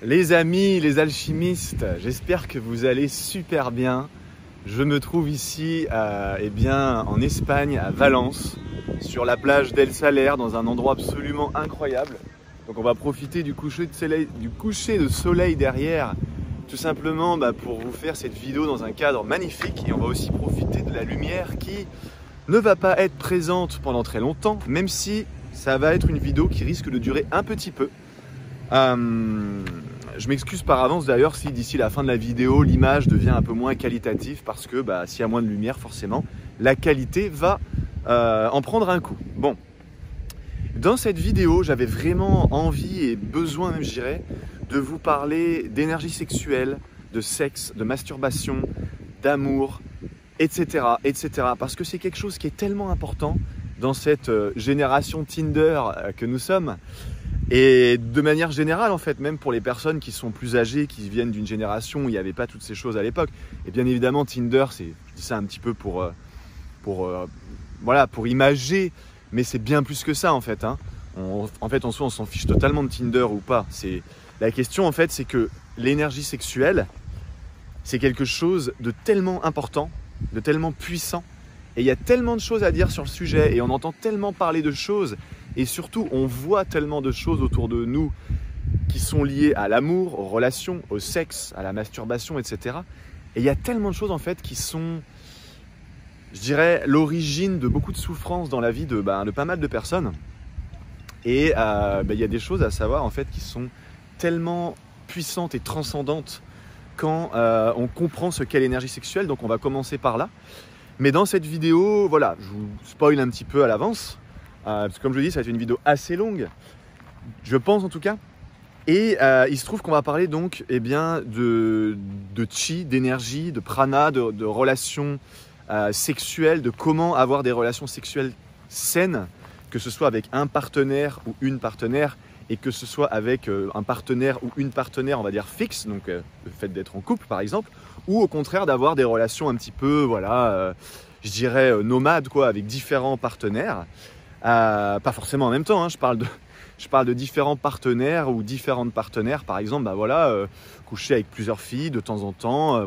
Les amis, les alchimistes, j'espère que vous allez super bien. Je me trouve ici en Espagne, à Valence, sur la plage d'El Saler, dans un endroit absolument incroyable. Donc on va profiter du coucher de soleil derrière, tout simplement pour vous faire cette vidéo dans un cadre magnifique. Et on va aussi profiter de la lumière qui ne va pas être présente pendant très longtemps, même si ça va être une vidéo qui risque de durer un petit peu. Je m'excuse par avance d'ailleurs si d'ici la fin de la vidéo l'image devient un peu moins qualitative, parce que s'il y a moins de lumière, forcément la qualité va en prendre un coup. Bon, dans cette vidéo j'avais vraiment envie et besoin même, je dirais, de vous parler d'énergie sexuelle, de sexe, de masturbation, d'amour, etc., parce que c'est quelque chose qui est tellement important dans cette génération Tinder que nous sommes. Et de manière générale, en fait, même pour les personnes qui sont plus âgées, qui viennent d'une génération où il n'y avait pas toutes ces choses à l'époque. Et bien évidemment, Tinder, je dis ça un petit peu pour imager, mais c'est bien plus que ça, en fait. En soi, on s'en fiche totalement de Tinder ou pas. La question, en fait, c'est que l'énergie sexuelle, c'est quelque chose de tellement important, de tellement puissant. Et il y a tellement de choses à dire sur le sujet, et on entend tellement parler de choses. Et surtout, on voit tellement de choses autour de nous qui sont liées à l'amour, aux relations, au sexe, à la masturbation, etc. Et il y a tellement de choses en fait qui sont, je dirais, l'origine de beaucoup de souffrances dans la vie de pas mal de personnes. Et il y a des choses à savoir en fait qui sont tellement puissantes et transcendantes quand on comprend ce qu'est l'énergie sexuelle. Donc on va commencer par là. Mais dans cette vidéo, voilà, je vous spoil un petit peu à l'avance. Parce que comme je le dis, ça va être une vidéo assez longue, je pense en tout cas. Et il se trouve qu'on va parler donc de chi, d'énergie, de prana, de relations sexuelles, de comment avoir des relations sexuelles saines, que ce soit avec un partenaire ou une partenaire, et que ce soit avec un partenaire ou une partenaire, on va dire fixe, donc le fait d'être en couple par exemple, ou au contraire d'avoir des relations un petit peu, je dirais nomades, quoi, avec différents partenaires. Pas forcément en même temps, je parle de différents partenaires ou différentes partenaires, par exemple, coucher avec plusieurs filles de temps en temps,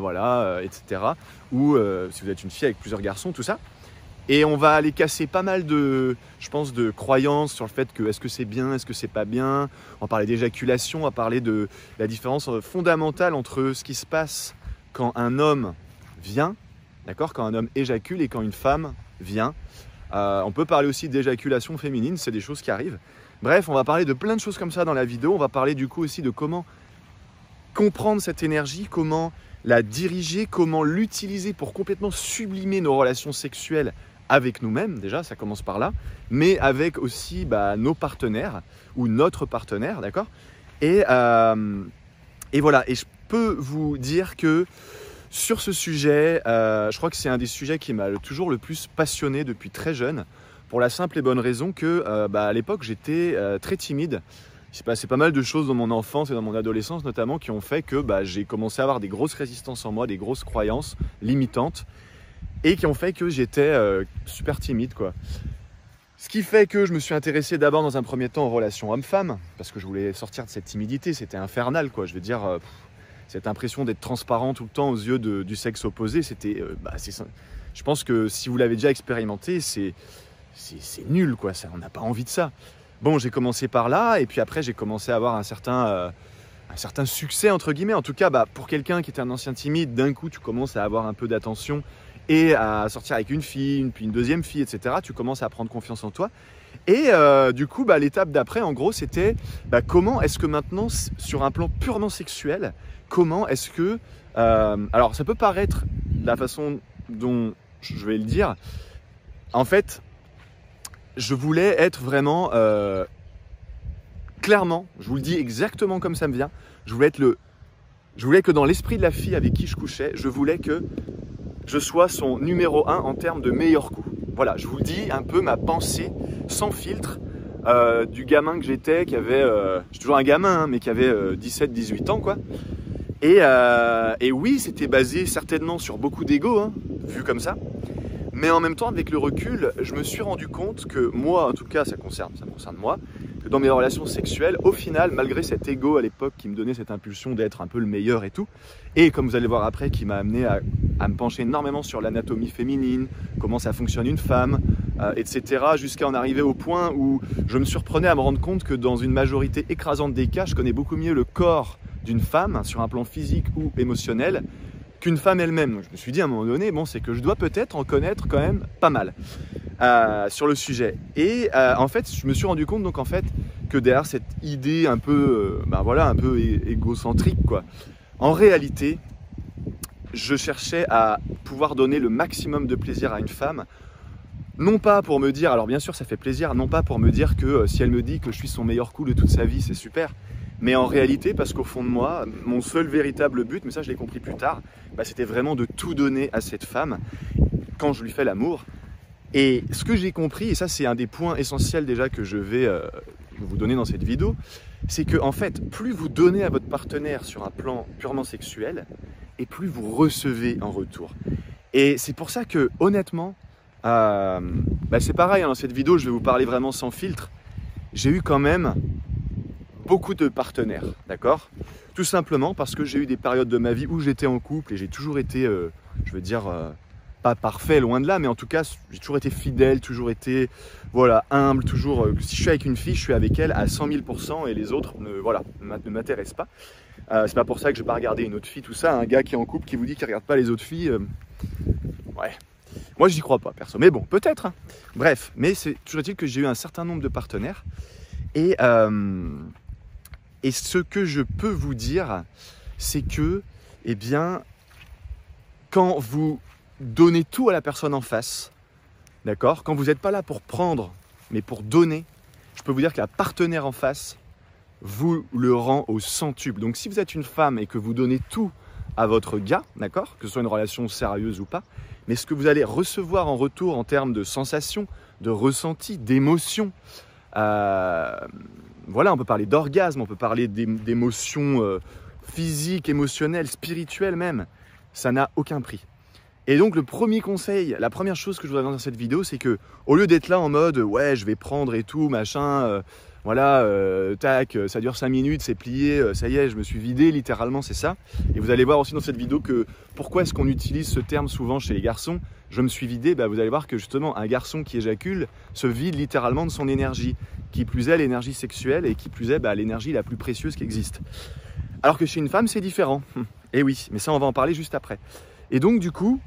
etc. Ou si vous êtes une fille avec plusieurs garçons, tout ça. Et on va aller casser pas mal de croyances sur le fait que est-ce que c'est bien, est-ce que c'est pas bien. On va parler d'éjaculation, on va parler de la différence fondamentale entre ce qui se passe quand un homme vient, d'accord, quand un homme éjacule et quand une femme vient. On peut parler aussi d'éjaculation féminine, c'est des choses qui arrivent. Bref, on va parler de plein de choses comme ça dans la vidéo. On va parler du coup aussi de comment comprendre cette énergie, comment la diriger, comment l'utiliser pour complètement sublimer nos relations sexuelles avec nous-mêmes, déjà, ça commence par là, mais avec aussi nos partenaires ou notre partenaire, d'accord ? Et voilà, et je peux vous dire que sur ce sujet, je crois que c'est un des sujets qui m'a toujours le plus passionné depuis très jeune, pour la simple et bonne raison que à l'époque j'étais très timide. Il s'est passé pas mal de choses dans mon enfance et dans mon adolescence notamment qui ont fait que j'ai commencé à avoir des grosses résistances en moi, des grosses croyances limitantes, et qui ont fait que j'étais super timide, quoi. Ce qui fait que je me suis intéressé d'abord dans un premier temps aux relations homme-femme, parce que je voulais sortir de cette timidité, c'était infernal, quoi. Je veux dire, cette impression d'être transparent tout le temps aux yeux du sexe opposé, c'était, je pense que si vous l'avez déjà expérimenté, c'est nul, quoi. Ça, on n'a pas envie de ça. Bon, j'ai commencé par là, et puis après j'ai commencé à avoir un certain succès, entre guillemets. En tout cas, pour quelqu'un qui était un ancien timide, d'un coup tu commences à avoir un peu d'attention et à sortir avec une fille, puis une deuxième fille, etc. Tu commences à prendre confiance en toi. Et du coup, l'étape d'après, en gros, c'était comment est-ce que maintenant, sur un plan purement sexuel, comment est-ce que... alors, ça peut paraître de la façon dont je vais le dire. En fait, je voulais être vraiment... clairement, je vous le dis exactement comme ça me vient, je voulais que dans l'esprit de la fille avec qui je couchais, je voulais que je sois son numéro 1 en termes de meilleur coup. Voilà, je vous dis un peu ma pensée sans filtre du gamin que j'étais, qui avait, je suis toujours un gamin, mais qui avait 17-18 ans, quoi. Et oui, c'était basé certainement sur beaucoup d'ego, vu comme ça. Mais en même temps, avec le recul, je me suis rendu compte que moi, en tout cas, ça concerne moi, que dans mes relations sexuelles, au final, malgré cet ego à l'époque qui me donnait cette impulsion d'être un peu le meilleur et tout, et comme vous allez voir après, qui m'a amené à me pencher énormément sur l'anatomie féminine, comment ça fonctionne une femme, etc., jusqu'à en arriver au point où je me surprenais à me rendre compte que dans une majorité écrasante des cas, je connais beaucoup mieux le corps d'une femme, sur un plan physique ou émotionnel, qu'une femme elle-même. Je me suis dit à un moment donné, bon, c'est que je dois peut-être en connaître quand même pas mal sur le sujet. Et en fait, je me suis rendu compte donc en fait que derrière cette idée un peu, un peu égocentrique, quoi, en réalité, je cherchais à pouvoir donner le maximum de plaisir à une femme. Non pas pour me dire, alors bien sûr ça fait plaisir, non pas pour me dire que si elle me dit que je suis son meilleur coup de toute sa vie, c'est super, mais en réalité parce qu'au fond de moi, mon seul véritable but, mais ça je l'ai compris plus tard, c'était vraiment de tout donner à cette femme quand je lui fais l'amour. Et ce que j'ai compris, et ça c'est un des points essentiels déjà que je vais vous donner dans cette vidéo, c'est que en fait, plus vous donnez à votre partenaire sur un plan purement sexuel, et plus vous recevez en retour. Et c'est pour ça que honnêtement, c'est pareil, hein, dans cette vidéo je vais vous parler vraiment sans filtre. J'ai eu quand même beaucoup de partenaires, d'accord? Tout simplement parce que j'ai eu des périodes de ma vie où j'étais en couple et j'ai toujours été, pas parfait, loin de là, mais en tout cas, j'ai toujours été fidèle, toujours été, voilà, humble, toujours, si je suis avec une fille, je suis avec elle à 100 000% et les autres, ne m'intéressent pas. C'est pas pour ça que je vais pas regarder une autre fille, tout ça. Un gars qui est en couple qui vous dit qu'il regarde pas les autres filles, ouais. Moi, j'y crois pas, perso. Mais bon, peut-être. Hein. Bref, mais c'est toujours est-il que j'ai eu un certain nombre de partenaires. Et ce que je peux vous dire, c'est que, eh bien, quand vous donnez tout à la personne en face, d'accord, quand vous n'êtes pas là pour prendre, mais pour donner, je peux vous dire que la partenaire en face vous le rend au centuple. Donc, si vous êtes une femme et que vous donnez tout à votre gars, d'accord, que ce soit une relation sérieuse ou pas, mais ce que vous allez recevoir en retour en termes de sensations, de ressentis, d'émotions, voilà, on peut parler d'orgasme, on peut parler d'émotions physiques, émotionnelles, spirituelles même, ça n'a aucun prix. Et donc le premier conseil, la première chose que je voudrais dire dans cette vidéo, c'est que au lieu d'être là en mode ouais je vais prendre et tout, machin, tac, ça dure 5 minutes, c'est plié, ça y est, je me suis vidé, littéralement c'est ça. Et vous allez voir aussi dans cette vidéo que pourquoi est-ce qu'on utilise ce terme souvent chez les garçons, je me suis vidé, vous allez voir que justement un garçon qui éjacule se vide littéralement de son énergie, qui plus est l'énergie sexuelle et qui plus est l'énergie la plus précieuse qui existe. Alors que chez une femme c'est différent, et oui, mais ça on va en parler juste après. Et donc du coup,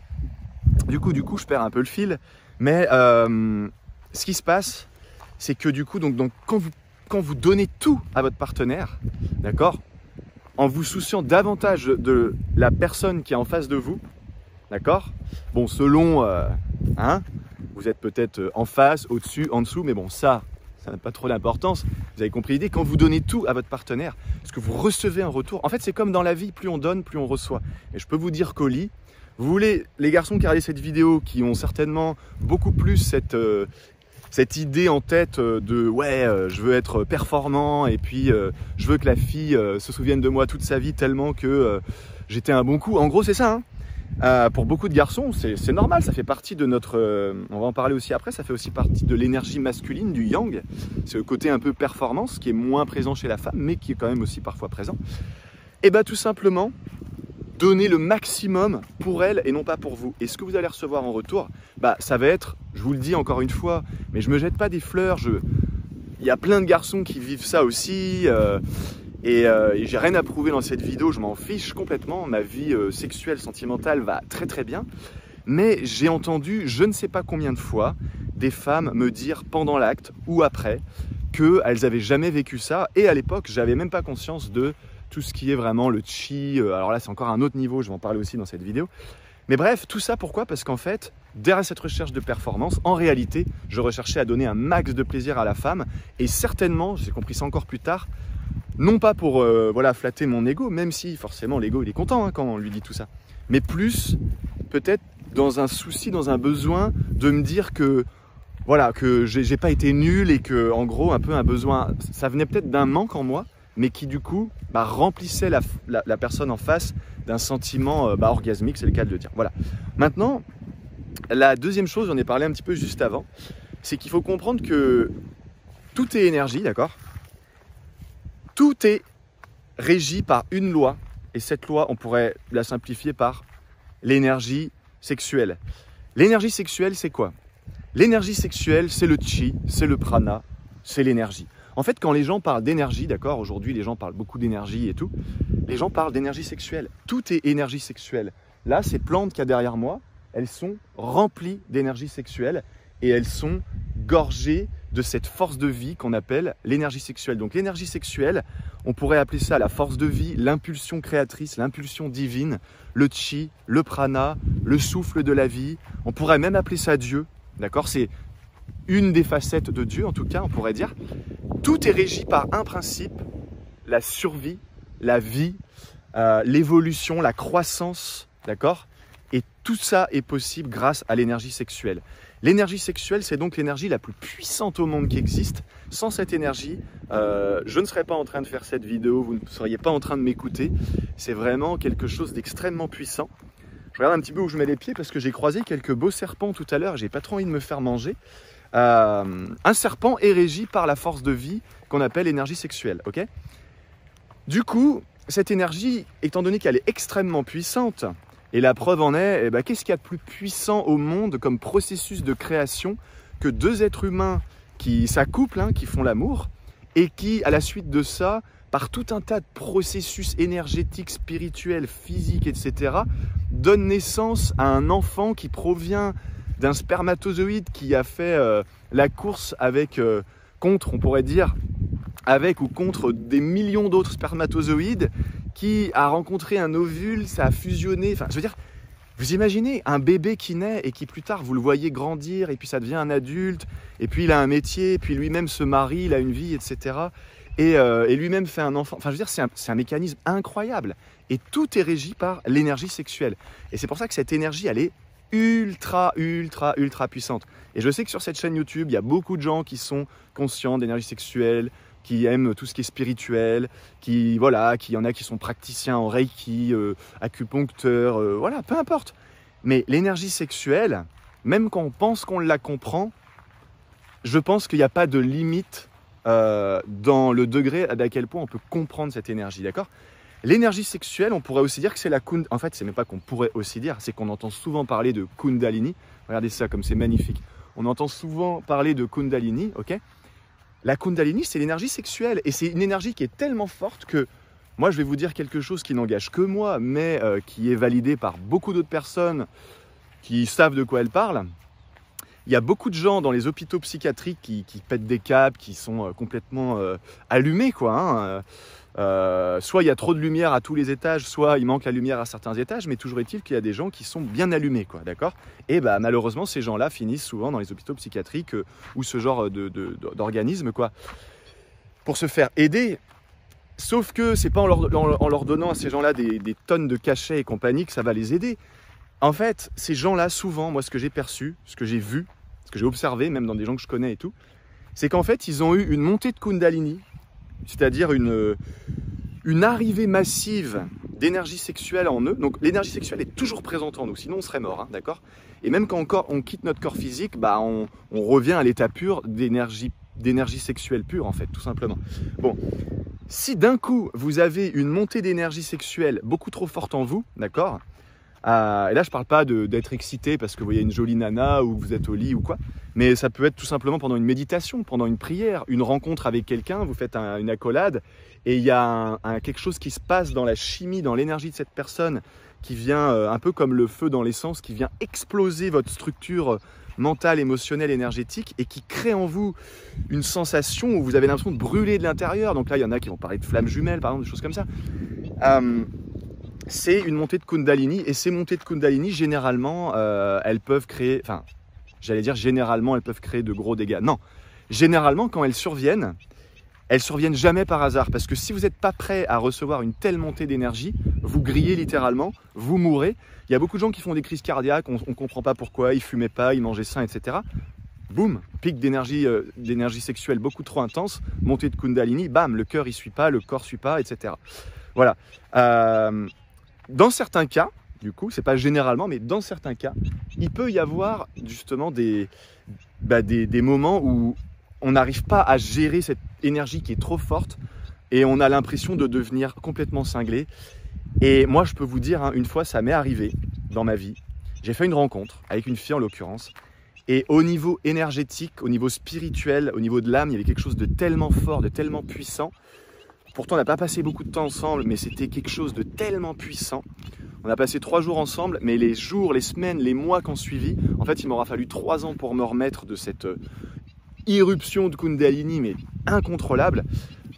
je perds un peu le fil, mais ce qui se passe, c'est que du coup, donc quand vous donnez tout à votre partenaire, d'accord, en vous souciant davantage de la personne qui est en face de vous, d'accord, bon, selon, vous êtes peut-être en face, au-dessus, en dessous, mais bon, ça n'a pas trop d'importance, vous avez compris l'idée, quand vous donnez tout à votre partenaire, ce que vous recevez en retour, en fait, c'est comme dans la vie, plus on donne, plus on reçoit. Et je peux vous dire qu'au lit, vous voulez, les garçons qui regardent cette vidéo, qui ont certainement beaucoup plus cette idée en tête de je veux être performant et puis je veux que la fille se souvienne de moi toute sa vie tellement que j'étais un bon coup. En gros, c'est ça. Pour beaucoup de garçons, c'est normal, ça fait partie de notre... on va en parler aussi après, ça fait aussi partie de l'énergie masculine, du yang. C'est le côté un peu performance qui est moins présent chez la femme, mais qui est quand même aussi parfois présent. Et tout simplement... donnez le maximum pour elle et non pas pour vous. Et ce que vous allez recevoir en retour, ça va être, je vous le dis encore une fois, mais je me jette pas des fleurs, il y a plein de garçons qui vivent ça aussi, et j'ai rien à prouver dans cette vidéo, je m'en fiche complètement, ma vie sexuelle, sentimentale va très très bien, mais j'ai entendu, je ne sais pas combien de fois, des femmes me dire pendant l'acte ou après, qu'elles n'avaient jamais vécu ça, et à l'époque, j'avais même pas conscience de tout ce qui est vraiment le chi, alors là c'est encore un autre niveau, je vais en parler aussi dans cette vidéo. Mais bref, tout ça pourquoi? Parce qu'en fait, derrière cette recherche de performance, en réalité, je recherchais à donner un max de plaisir à la femme, et certainement, j'ai compris ça encore plus tard, non pas pour flatter mon ego, même si forcément l'ego il est content quand on lui dit tout ça, mais plus peut-être dans un souci, dans un besoin de me dire que que j'ai pas été nul et que en gros un peu un besoin, ça venait peut-être d'un manque en moi, mais qui du coup remplissait la personne en face d'un sentiment orgasmique, c'est le cas de le dire. Voilà. Maintenant, la deuxième chose, j'en ai parlé un petit peu juste avant, c'est qu'il faut comprendre que tout est énergie, d'accord? Tout est régi par une loi, et cette loi, on pourrait la simplifier par l'énergie sexuelle. L'énergie sexuelle, c'est quoi? L'énergie sexuelle, c'est le chi, c'est le prana, c'est l'énergie. En fait, quand les gens parlent d'énergie, d'accord, aujourd'hui les gens parlent beaucoup d'énergie et tout, les gens parlent d'énergie sexuelle. Tout est énergie sexuelle. Là, ces plantes qu'il y a derrière moi, elles sont remplies d'énergie sexuelle et elles sont gorgées de cette force de vie qu'on appelle l'énergie sexuelle. Donc l'énergie sexuelle, on pourrait appeler ça la force de vie, l'impulsion créatrice, l'impulsion divine, le chi, le prana, le souffle de la vie. On pourrait même appeler ça Dieu, d'accord? C'est une des facettes de Dieu, en tout cas, on pourrait dire. Tout est régi par un principe, la survie, la vie, l'évolution, la croissance, d'accord? Et tout ça est possible grâce à l'énergie sexuelle. L'énergie sexuelle, c'est donc l'énergie la plus puissante au monde qui existe. Sans cette énergie, je ne serais pas en train de faire cette vidéo, vous ne seriez pas en train de m'écouter. C'est vraiment quelque chose d'extrêmement puissant. Je regarde un petit peu où je mets les pieds parce que j'ai croisé quelques beaux serpents tout à l'heure et j'ai pas trop envie de me faire manger. Un serpent est régi par la force de vie qu'on appelle énergie sexuelle, ok? Du coup, cette énergie, étant donné qu'elle est extrêmement puissante, et la preuve en est, qu'est-ce qu'il y a de plus puissant au monde comme processus de création que deux êtres humains qui s'accouplent, qui font l'amour, et qui, à la suite de ça, par tout un tas de processus énergétiques, spirituels, physiques, etc., donnent naissance à un enfant qui provient d'un spermatozoïde qui a fait la course avec, contre, on pourrait dire, avec ou contre des millions d'autres spermatozoïdes, qui a rencontré un ovule, ça a fusionné, enfin, je veux dire, vous imaginez un bébé qui naît et qui plus tard, vous le voyez grandir, et puis ça devient un adulte, et puis il a un métier, puis lui-même se marie, il a une vie, etc., et lui-même fait un enfant. Enfin, je veux dire, c'est un mécanisme incroyable, et tout est régi par l'énergie sexuelle. Et c'est pour ça que cette énergie, elle est ultra puissante. Et je sais que sur cette chaîne YouTube, il y a beaucoup de gens qui sont conscients d'énergie sexuelle, qui aiment tout ce qui est spirituel, qui y en a qui sont praticiens en Reiki, acupuncteurs, voilà, peu importe. Mais l'énergie sexuelle, même quand on pense qu'on la comprend, je pense qu'il n'y a pas de limite dans le degré à quel point on peut comprendre cette énergie, d'accord? L'énergie sexuelle, on pourrait aussi dire que c'est la Kundalini. En fait, c'est même pas qu'on pourrait aussi dire, c'est qu'on entend souvent parler de Kundalini. Regardez ça, comme c'est magnifique. On entend souvent parler de Kundalini, ok? La Kundalini, c'est l'énergie sexuelle. Et c'est une énergie qui est tellement forte que, moi, je vais vous dire quelque chose qui n'engage que moi, mais qui est validé par beaucoup d'autres personnes qui savent de quoi elles parlent. Il y a beaucoup de gens dans les hôpitaux psychiatriques qui pètent des câbles, qui sont complètement allumés, quoi. Soit il y a trop de lumière à tous les étages, soit il manque la lumière à certains étages, mais toujours est-il qu'il y a des gens qui sont bien allumés, quoi, d'accord? Et malheureusement, ces gens-là finissent souvent dans les hôpitaux psychiatriques ou ce genre d'organismes, quoi, pour se faire aider. Sauf que c'est pas en leur donnant à ces gens-là des tonnes de cachets et compagnie que ça va les aider. En fait, ces gens-là, souvent, moi, ce que j'ai perçu, ce que j'ai vu, ce que j'ai observé, même dans des gens que je connais et tout, c'est qu'en fait, ils ont eu une montée de Kundalini, c'est-à-dire une arrivée massive d'énergie sexuelle en eux. Donc l'énergie sexuelle est toujours présente en nous, sinon on serait mort, d'accord? Et même quand on quitte notre corps physique, on revient à l'état pur d'énergie sexuelle pure, en fait, tout simplement. Bon, si d'un coup vous avez une montée d'énergie sexuelle beaucoup trop forte en vous, d'accord? Et là, je ne parle pas d'être excité parce que vous voyez une jolie nana ou vous êtes au lit ou quoi, mais ça peut être tout simplement pendant une méditation, pendant une prière, une rencontre avec quelqu'un, vous faites une accolade et il y a quelque chose qui se passe dans la chimie, dans l'énergie de cette personne qui vient, un peu comme le feu dans l'essence, qui vient exploser votre structure mentale, émotionnelle, énergétique et qui crée en vous une sensation où vous avez l'impression de brûler de l'intérieur. Donc là, il y en a qui vont parler de flammes jumelles, par exemple, des choses comme ça. C'est une montée de Kundalini et ces montées de Kundalini, généralement, elles peuvent créer, enfin, j'allais dire généralement, elles peuvent créer de gros dégâts. Non, généralement, quand elles surviennent jamais par hasard parce que si vous n'êtes pas prêt à recevoir une telle montée d'énergie, vous grillez littéralement, vous mourrez. Il y a beaucoup de gens qui font des crises cardiaques, on ne comprend pas pourquoi, ils fumaient pas, ils mangeaient sain, etc. Boum, pic d'énergie sexuelle beaucoup trop intense, montée de Kundalini, bam, le cœur il suit pas, le corps suit pas, etc. Voilà. Dans certains cas, du coup, c'est pas généralement, mais dans certains cas, il peut y avoir justement des moments où on n'arrive pas à gérer cette énergie qui est trop forte et on a l'impression de devenir complètement cinglé. Et moi, je peux vous dire, hein, une fois, ça m'est arrivé dans ma vie. J'ai fait une rencontre avec une fille en l'occurrence. Et au niveau énergétique, au niveau spirituel, au niveau de l'âme, il y avait quelque chose de tellement fort, de tellement puissant. Pourtant, on n'a pas passé beaucoup de temps ensemble, mais c'était quelque chose de tellement puissant. On a passé 3 jours ensemble, mais les jours, les semaines, les mois qui ont suivi, en fait, il m'aura fallu 3 ans pour me remettre de cette irruption de Kundalini, mais incontrôlable.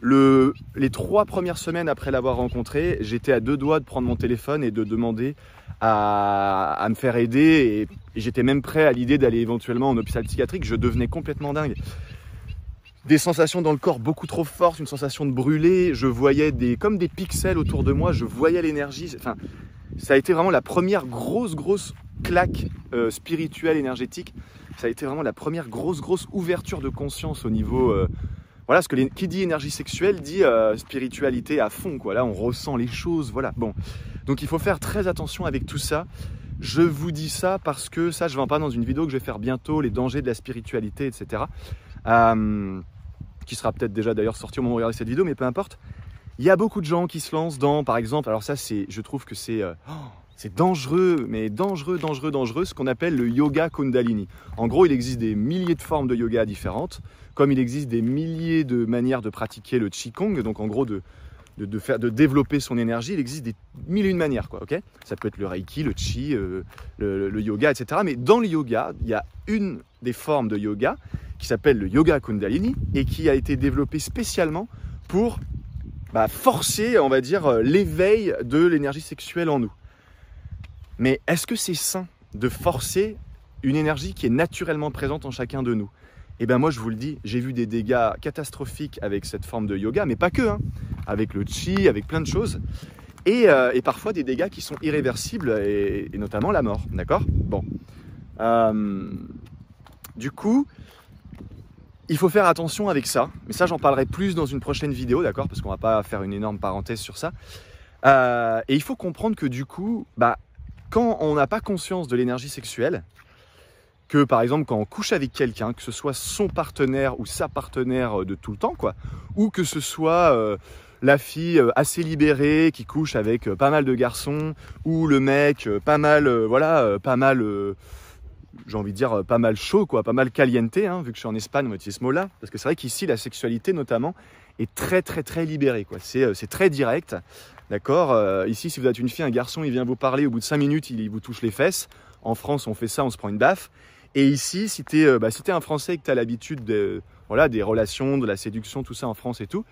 Les 3 premières semaines après l'avoir rencontré, j'étais à 2 doigts de prendre mon téléphone et de demander à me faire aider. Et j'étais même prêt à l'idée d'aller éventuellement en hôpital psychiatrique. Je devenais complètement dingue. Des sensations dans le corps beaucoup trop fortes, une sensation de brûler. Je voyais comme des pixels autour de moi. Je voyais l'énergie. Enfin, ça a été vraiment la première grosse claque spirituelle, énergétique. Ça a été vraiment la première grosse ouverture de conscience au niveau... Voilà, ce que qui dit énergie sexuelle dit spiritualité à fond, quoi. Là, on ressent les choses, voilà. Bon, donc il faut faire très attention avec tout ça. Je vous dis ça parce que ça, je vais en parler dans une vidéo que je vais faire bientôt, les dangers de la spiritualité, etc. Qui sera peut-être déjà d'ailleurs sorti au moment où vous regardez cette vidéo, mais peu importe. Il y a beaucoup de gens qui se lancent dans, par exemple, alors ça, je trouve que c'est dangereux, mais dangereux, ce qu'on appelle le yoga Kundalini. En gros, il existe des milliers de formes de yoga différentes, comme il existe des milliers de manières de pratiquer le Qigong, donc en gros de développer son énergie, il existe des mille et une manières, quoi, ok ? Ça peut être le Reiki, le Qi, le yoga, etc. Mais dans le yoga, il y a une des formes de yoga qui s'appelle le yoga Kundalini et qui a été développée spécialement pour forcer, on va dire, l'éveil de l'énergie sexuelle en nous. Mais est-ce que c'est sain de forcer une énergie qui est naturellement présente en chacun de nous ? Eh bien moi je vous le dis, j'ai vu des dégâts catastrophiques avec cette forme de yoga, mais pas que, hein, avec le Qi, avec plein de choses, et parfois des dégâts qui sont irréversibles, et notamment la mort, d'accord ? Bon. Du coup, il faut faire attention avec ça, mais ça j'en parlerai plus dans une prochaine vidéo, d'accord ? Parce qu'on va pas faire une énorme parenthèse sur ça. Et il faut comprendre que du coup, quand on n'a pas conscience de l'énergie sexuelle, que par exemple quand on couche avec quelqu'un, que ce soit son partenaire ou sa partenaire de tout le temps, quoi, ou que ce soit la fille assez libérée qui couche avec pas mal de garçons, ou le mec pas mal, j'ai envie de dire pas mal chaud, quoi, pas mal caliente, hein, vu que je suis en Espagne, on utilise ce mot-là, parce que c'est vrai qu'ici la sexualité notamment est très libérée, quoi. C'est très direct, d'accord. Ici, si vous êtes une fille, un garçon, il vient vous parler, au bout de 5 minutes, il vous touche les fesses. En France, on fait ça, on se prend une baffe. Et ici, si tu es un Français et que tu as l'habitude des relations, de la séduction, tout ça en France et tout,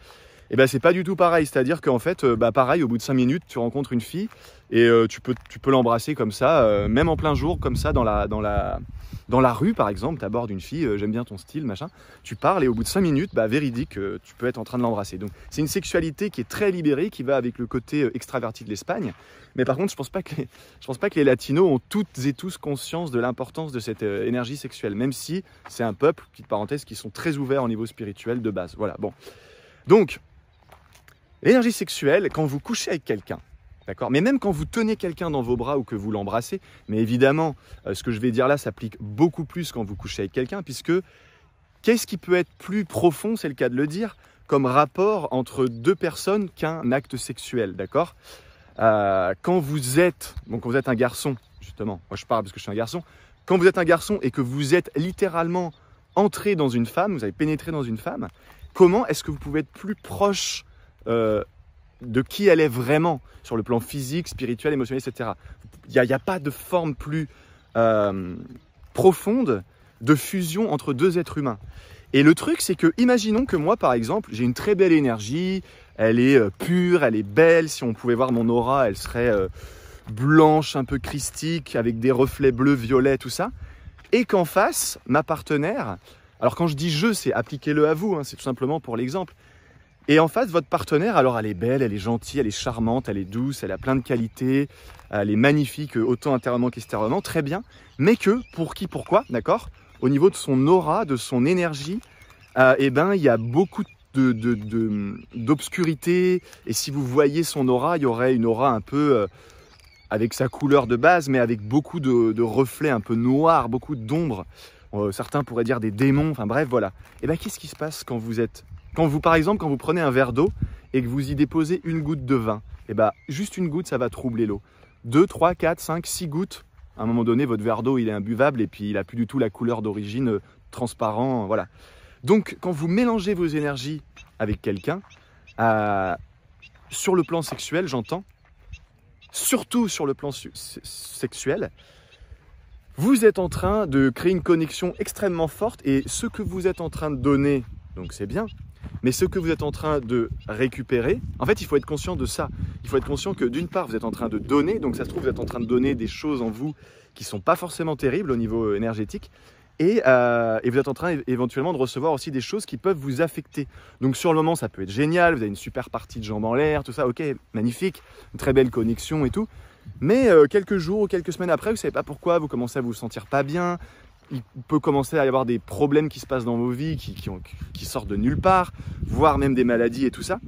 c'est pas du tout pareil. C'est-à-dire qu'en fait, pareil, au bout de 5 minutes, tu rencontres une fille et tu peux l'embrasser comme ça, même en plein jour, comme ça, dans la rue, par exemple. Tu abordes une fille, j'aime bien ton style, machin. Tu parles et au bout de 5 minutes, véridique, tu peux être en train de l'embrasser. Donc, c'est une sexualité qui est très libérée, qui va avec le côté extraverti de l'Espagne. Mais par contre, je pense pas que les latinos ont toutes et tous conscience de l'importance de cette énergie sexuelle, même si c'est un peuple, petite parenthèse, qui sont très ouverts au niveau spirituel de base. Voilà, bon. Donc, l'énergie sexuelle, quand vous couchez avec quelqu'un, d'accord, mais même quand vous tenez quelqu'un dans vos bras ou que vous l'embrassez, mais évidemment, ce que je vais dire là s'applique beaucoup plus quand vous couchez avec quelqu'un, puisque qu'est-ce qui peut être plus profond, c'est le cas de le dire, comme rapport entre 2 personnes qu'un acte sexuel, d'accord ? Quand vous êtes un garçon, justement, moi je parle parce que je suis un garçon, quand vous êtes un garçon et que vous êtes littéralement entré dans une femme, vous avez pénétré dans une femme, comment est-ce que vous pouvez être plus proche de qui elle est vraiment, sur le plan physique, spirituel, émotionnel, etc. Il n'y a pas de forme plus profonde de fusion entre 2 êtres humains. Et le truc, c'est que, imaginons que moi, par exemple, j'ai une très belle énergie, elle est pure, elle est belle. Si on pouvait voir mon aura, elle serait blanche, un peu christique, avec des reflets bleus, violets, tout ça. Et qu'en face, ma partenaire, alors quand je dis je, c'est appliquez-le à vous, hein, c'est tout simplement pour l'exemple. Et en face, votre partenaire, alors elle est belle, elle est gentille, elle est charmante, elle est douce, elle a plein de qualités, elle est magnifique, autant intérieurement qu'extérieurement, très bien. Mais que, pourquoi, d'accord ? Au niveau de son aura, de son énergie, il y a beaucoup d'obscurité. Et si vous voyez son aura, il y aurait une aura un peu avec sa couleur de base, mais avec beaucoup de reflets un peu noirs, beaucoup d'ombres. Certains pourraient dire des démons, enfin bref, voilà. Et qu'est-ce qui se passe quand vous êtes Par exemple, quand vous prenez un verre d'eau et que vous y déposez une goutte de vin, et ben, juste une goutte, ça va troubler l'eau. 2, 3, 4, 5, 6 gouttes, à un moment donné, votre verre d'eau, il est imbuvable et puis il n'a plus du tout la couleur d'origine, transparent, voilà. Donc, quand vous mélangez vos énergies avec quelqu'un, sur le plan sexuel, j'entends, surtout sur le plan sexuel, vous êtes en train de créer une connexion extrêmement forte et ce que vous êtes en train de donner, donc c'est bien, mais ce que vous êtes en train de récupérer, en fait, il faut être conscient de ça. Il faut être conscient que d'une part, vous êtes en train de donner, donc ça se trouve, vous êtes en train de donner des choses en vous qui ne sont pas forcément terribles au niveau énergétique, et vous êtes en train éventuellement de recevoir aussi des choses qui peuvent vous affecter. Donc sur le moment, ça peut être génial, vous avez une super partie de jambes en l'air, tout ça, ok, magnifique, une très belle connexion et tout. Mais quelques jours ou quelques semaines après, vous ne savez pas pourquoi, vous commencez à vous sentir pas bien, il peut commencer à y avoir des problèmes qui se passent dans vos vies, qui sortent de nulle part, voire même des maladies et tout ça.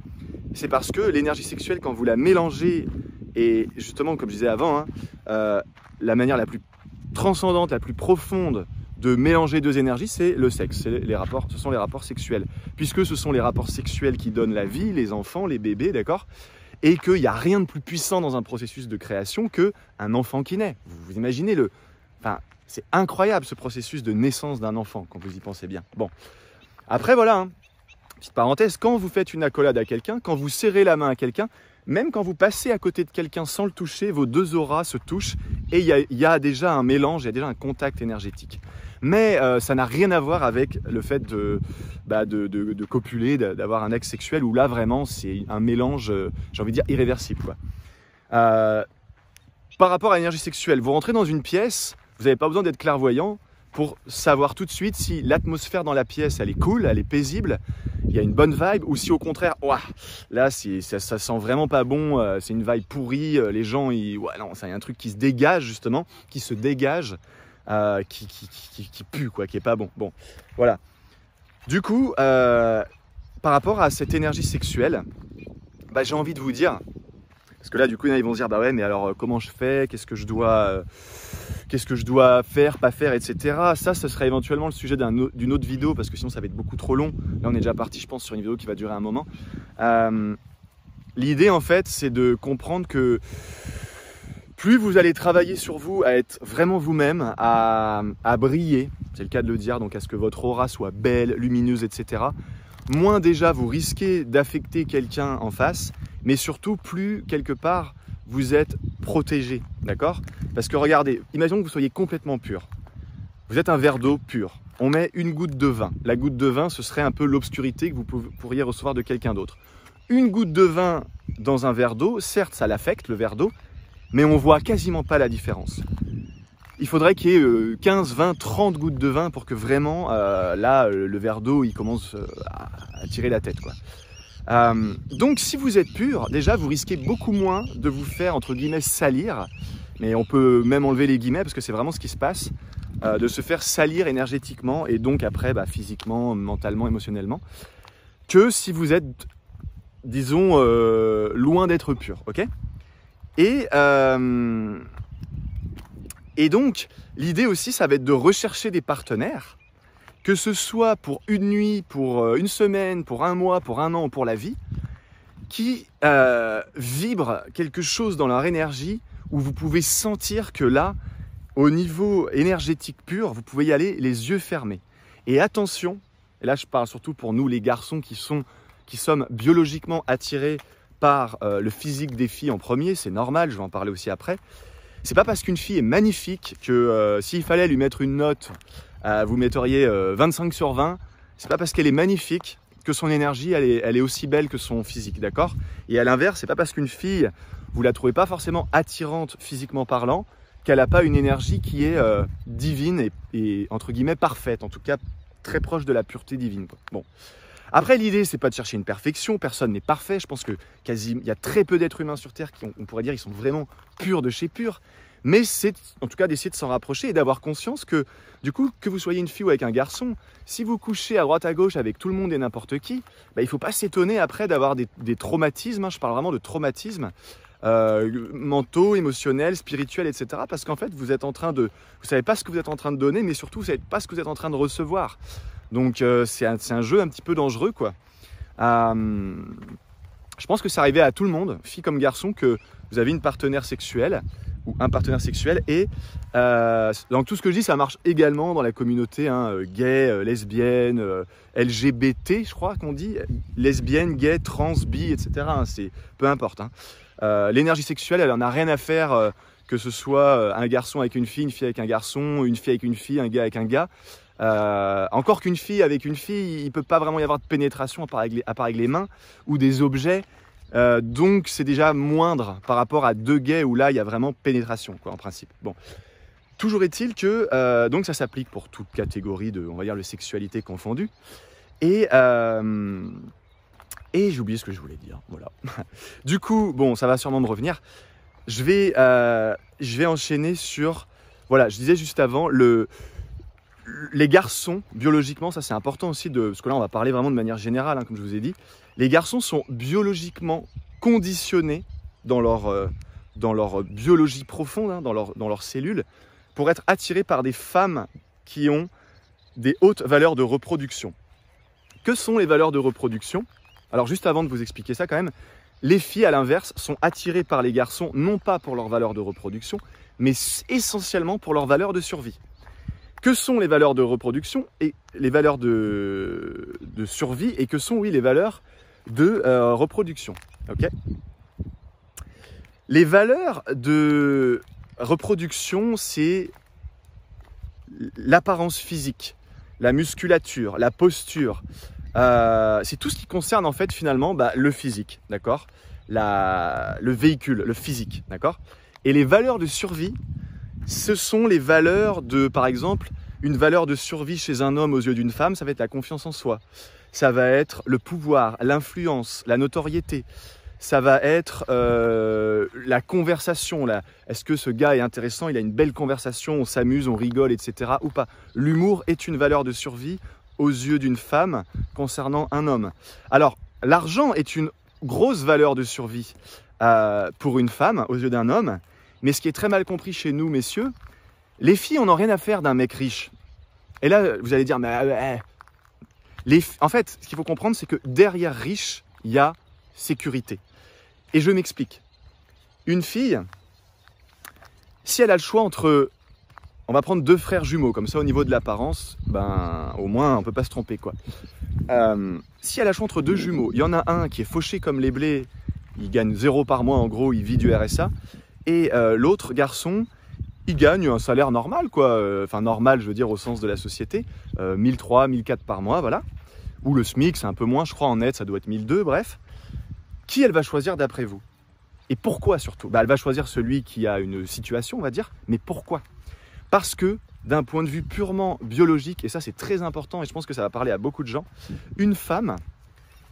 C'est parce que l'énergie sexuelle, quand vous la mélangez, et justement, comme je disais avant, la manière la plus transcendante, la plus profonde de mélanger deux énergies, c'est le sexe, ce sont les rapports sexuels. Puisque ce sont les rapports sexuels qui donnent la vie, les enfants, les bébés, d'accord ? Et qu'il n'y a rien de plus puissant dans un processus de création qu'un enfant qui naît. Vous imaginez c'est incroyable ce processus de naissance d'un enfant, quand vous y pensez bien. Bon, après voilà, petite parenthèse, quand vous faites une accolade à quelqu'un, quand vous serrez la main à quelqu'un, même quand vous passez à côté de quelqu'un sans le toucher, vos deux auras se touchent et il y a déjà un mélange, il y a déjà un contact énergétique. Mais ça n'a rien à voir avec le fait de copuler, d'avoir un acte sexuel où là vraiment c'est un mélange, j'ai envie de dire, irréversible, quoi. Par rapport à l'énergie sexuelle, vous rentrez dans une pièce, vous n'avez pas besoin d'être clairvoyant pour savoir tout de suite si l'atmosphère dans la pièce elle est cool, elle est paisible, il y a une bonne vibe, ou si au contraire, là ça sent vraiment pas bon, c'est une vibe pourrie, les gens, non, c'est un truc qui se dégage justement, qui se dégage, qui pue, quoi, qui est pas bon. Bon, voilà. Du coup, par rapport à cette énergie sexuelle, j'ai envie de vous dire, parce que là, du coup, ils vont se dire, ouais, mais alors comment je fais, qu'est-ce que je dois faire, pas faire, etc. Ça, ce serait éventuellement le sujet d'une autre vidéo, parce que sinon, ça va être beaucoup trop long. Là, on est déjà parti, je pense, sur une vidéo qui va durer un moment. L'idée, en fait, c'est de comprendre que plus vous allez travailler sur vous, à être vraiment vous-même, à briller, c'est le cas de le dire, donc à ce que votre aura soit belle, lumineuse, etc., moins déjà vous risquez d'affecter quelqu'un en face, mais surtout plus quelque part vous êtes protégé, d'accord ? Parce que regardez, imaginons que vous soyez complètement pur. Vous êtes un verre d'eau pur. On met une goutte de vin. La goutte de vin, ce serait un peu l'obscurité que vous pourriez recevoir de quelqu'un d'autre. Une goutte de vin dans un verre d'eau, certes, ça l'affecte, le verre d'eau, mais on voit quasiment pas la différence. Il faudrait qu'il y ait 15, 20, 30 gouttes de vin pour que vraiment, le verre d'eau, il commence à tirer la tête, quoi. Donc si vous êtes pur, déjà vous risquez beaucoup moins de vous faire entre guillemets salir, mais on peut même enlever les guillemets parce que c'est vraiment ce qui se passe, de se faire salir énergétiquement et donc après physiquement, mentalement, émotionnellement, que si vous êtes, disons, loin d'être pur, ok ? Et donc l'idée aussi ça va être de rechercher des partenaires, que ce soit pour une nuit, pour une semaine, pour un mois, pour un an, pour la vie, qui vibrent quelque chose dans leur énergie où vous pouvez sentir que là, au niveau énergétique pur, vous pouvez y aller les yeux fermés. Et attention, et là je parle surtout pour nous les garçons qui sommes biologiquement attirés par le physique des filles en premier, c'est normal, je vais en parler aussi après. C'est pas parce qu'une fille est magnifique que s'il fallait lui mettre une note, vous metteriez 25 sur 20, c'est pas parce qu'elle est magnifique que son énergie elle est aussi belle que son physique, d'accord ? Et à l'inverse, c'est pas parce qu'une fille, vous la trouvez pas forcément attirante physiquement parlant, qu'elle n'a pas une énergie qui est divine et entre guillemets parfaite, en tout cas très proche de la pureté divine, quoi. Bon. Après, l'idée, c'est pas de chercher une perfection, personne n'est parfait, je pense que il y a très peu d'êtres humains sur Terre qui, on pourrait dire, ils sont vraiment purs de chez purs, mais c'est en tout cas d'essayer de s'en rapprocher et d'avoir conscience que, du coup, que vous soyez une fille ou avec un garçon, si vous couchez à droite à gauche avec tout le monde et n'importe qui, il ne faut pas s'étonner après d'avoir des traumatismes, je parle vraiment de traumatismes, mentaux, émotionnels, spirituels, etc. Parce qu'en fait, vous savez pas ce que vous êtes en train de donner, mais surtout, vous savez pas ce que vous êtes en train de recevoir. Donc, c'est un jeu un petit peu dangereux, quoi. Je pense que c'est arrivé à tout le monde, fille comme garçon, que vous avez une partenaire sexuelle ou un partenaire sexuel. Et donc tout ce que je dis, ça marche également dans la communauté gay, lesbienne, LGBT, je crois qu'on dit, lesbienne, gay, trans, bi, etc. C'est peu importe. L'énergie sexuelle, elle en a rien à faire que ce soit un garçon avec une fille avec un garçon, une fille avec une fille, un gars avec un gars. Encore qu'une fille avec une fille, il ne peut pas vraiment y avoir de pénétration à part avec les mains ou des objets. Donc c'est déjà moindre par rapport à deux gays où là il y a vraiment pénétration, quoi, en principe. Bon. Toujours est-il que donc ça s'applique pour toute catégorie de, on va dire, de sexualité confondue. Et j'ai oublié ce que je voulais dire. Voilà. Du coup, bon, ça va sûrement me revenir. Je vais enchaîner sur, voilà, je disais juste avant, les garçons, biologiquement, ça c'est important aussi, parce que là on va parler vraiment de manière générale, comme je vous ai dit, les garçons sont biologiquement conditionnés dans leur biologie profonde, dans leurs cellules, pour être attirés par des femmes qui ont des hautes valeurs de reproduction. Que sont les valeurs de reproduction? Alors juste avant de vous expliquer ça quand même, les filles à l'inverse sont attirées par les garçons, non pas pour leurs valeurs de reproduction, mais essentiellement pour leurs valeurs de survie. Que sont les valeurs de reproduction et les valeurs de survie, et que sont, oui, les valeurs de reproduction, ok? Les valeurs de reproduction, c'est l'apparence physique, la musculature, la posture. C'est tout ce qui concerne en fait finalement le physique, d'accord? Le véhicule, le physique, d'accord? Et les valeurs de survie, ce sont les valeurs de, par exemple, une valeur de survie chez un homme aux yeux d'une femme, ça va être la confiance en soi. Ça va être le pouvoir, l'influence, la notoriété. Ça va être la conversation. Est-ce que ce gars est intéressant, il a une belle conversation, on s'amuse, on rigole, etc. ou pas. L'humour est une valeur de survie aux yeux d'une femme concernant un homme. Alors, l'argent est une grosse valeur de survie pour une femme aux yeux d'un homme, mais ce qui est très mal compris chez nous, messieurs, les filles, on n'a rien à faire d'un mec riche. Et là, vous allez dire, mais en fait, ce qu'il faut comprendre, c'est que derrière riche, il y a sécurité. Et je m'explique. Une fille, si elle a le choix entre... On va prendre deux frères jumeaux, comme ça au niveau de l'apparence, au moins on ne peut pas se tromper, quoi. Si elle a le choix entre deux jumeaux, il y en a un qui est fauché comme les blés, il gagne 0 par mois, en gros, il vit du RSA, et l'autre garçon, il gagne un salaire normal, quoi. Enfin normal, je veux dire, au sens de la société, 1300, 1400 par mois, voilà. Ou le SMIC, c'est un peu moins, je crois, en net, ça doit être 1200, bref. Qui elle va choisir d'après vous? Et pourquoi surtout? Elle va choisir celui qui a une situation, on va dire, mais pourquoi? Parce que, d'un point de vue purement biologique, et ça c'est très important, et je pense que ça va parler à beaucoup de gens, une femme,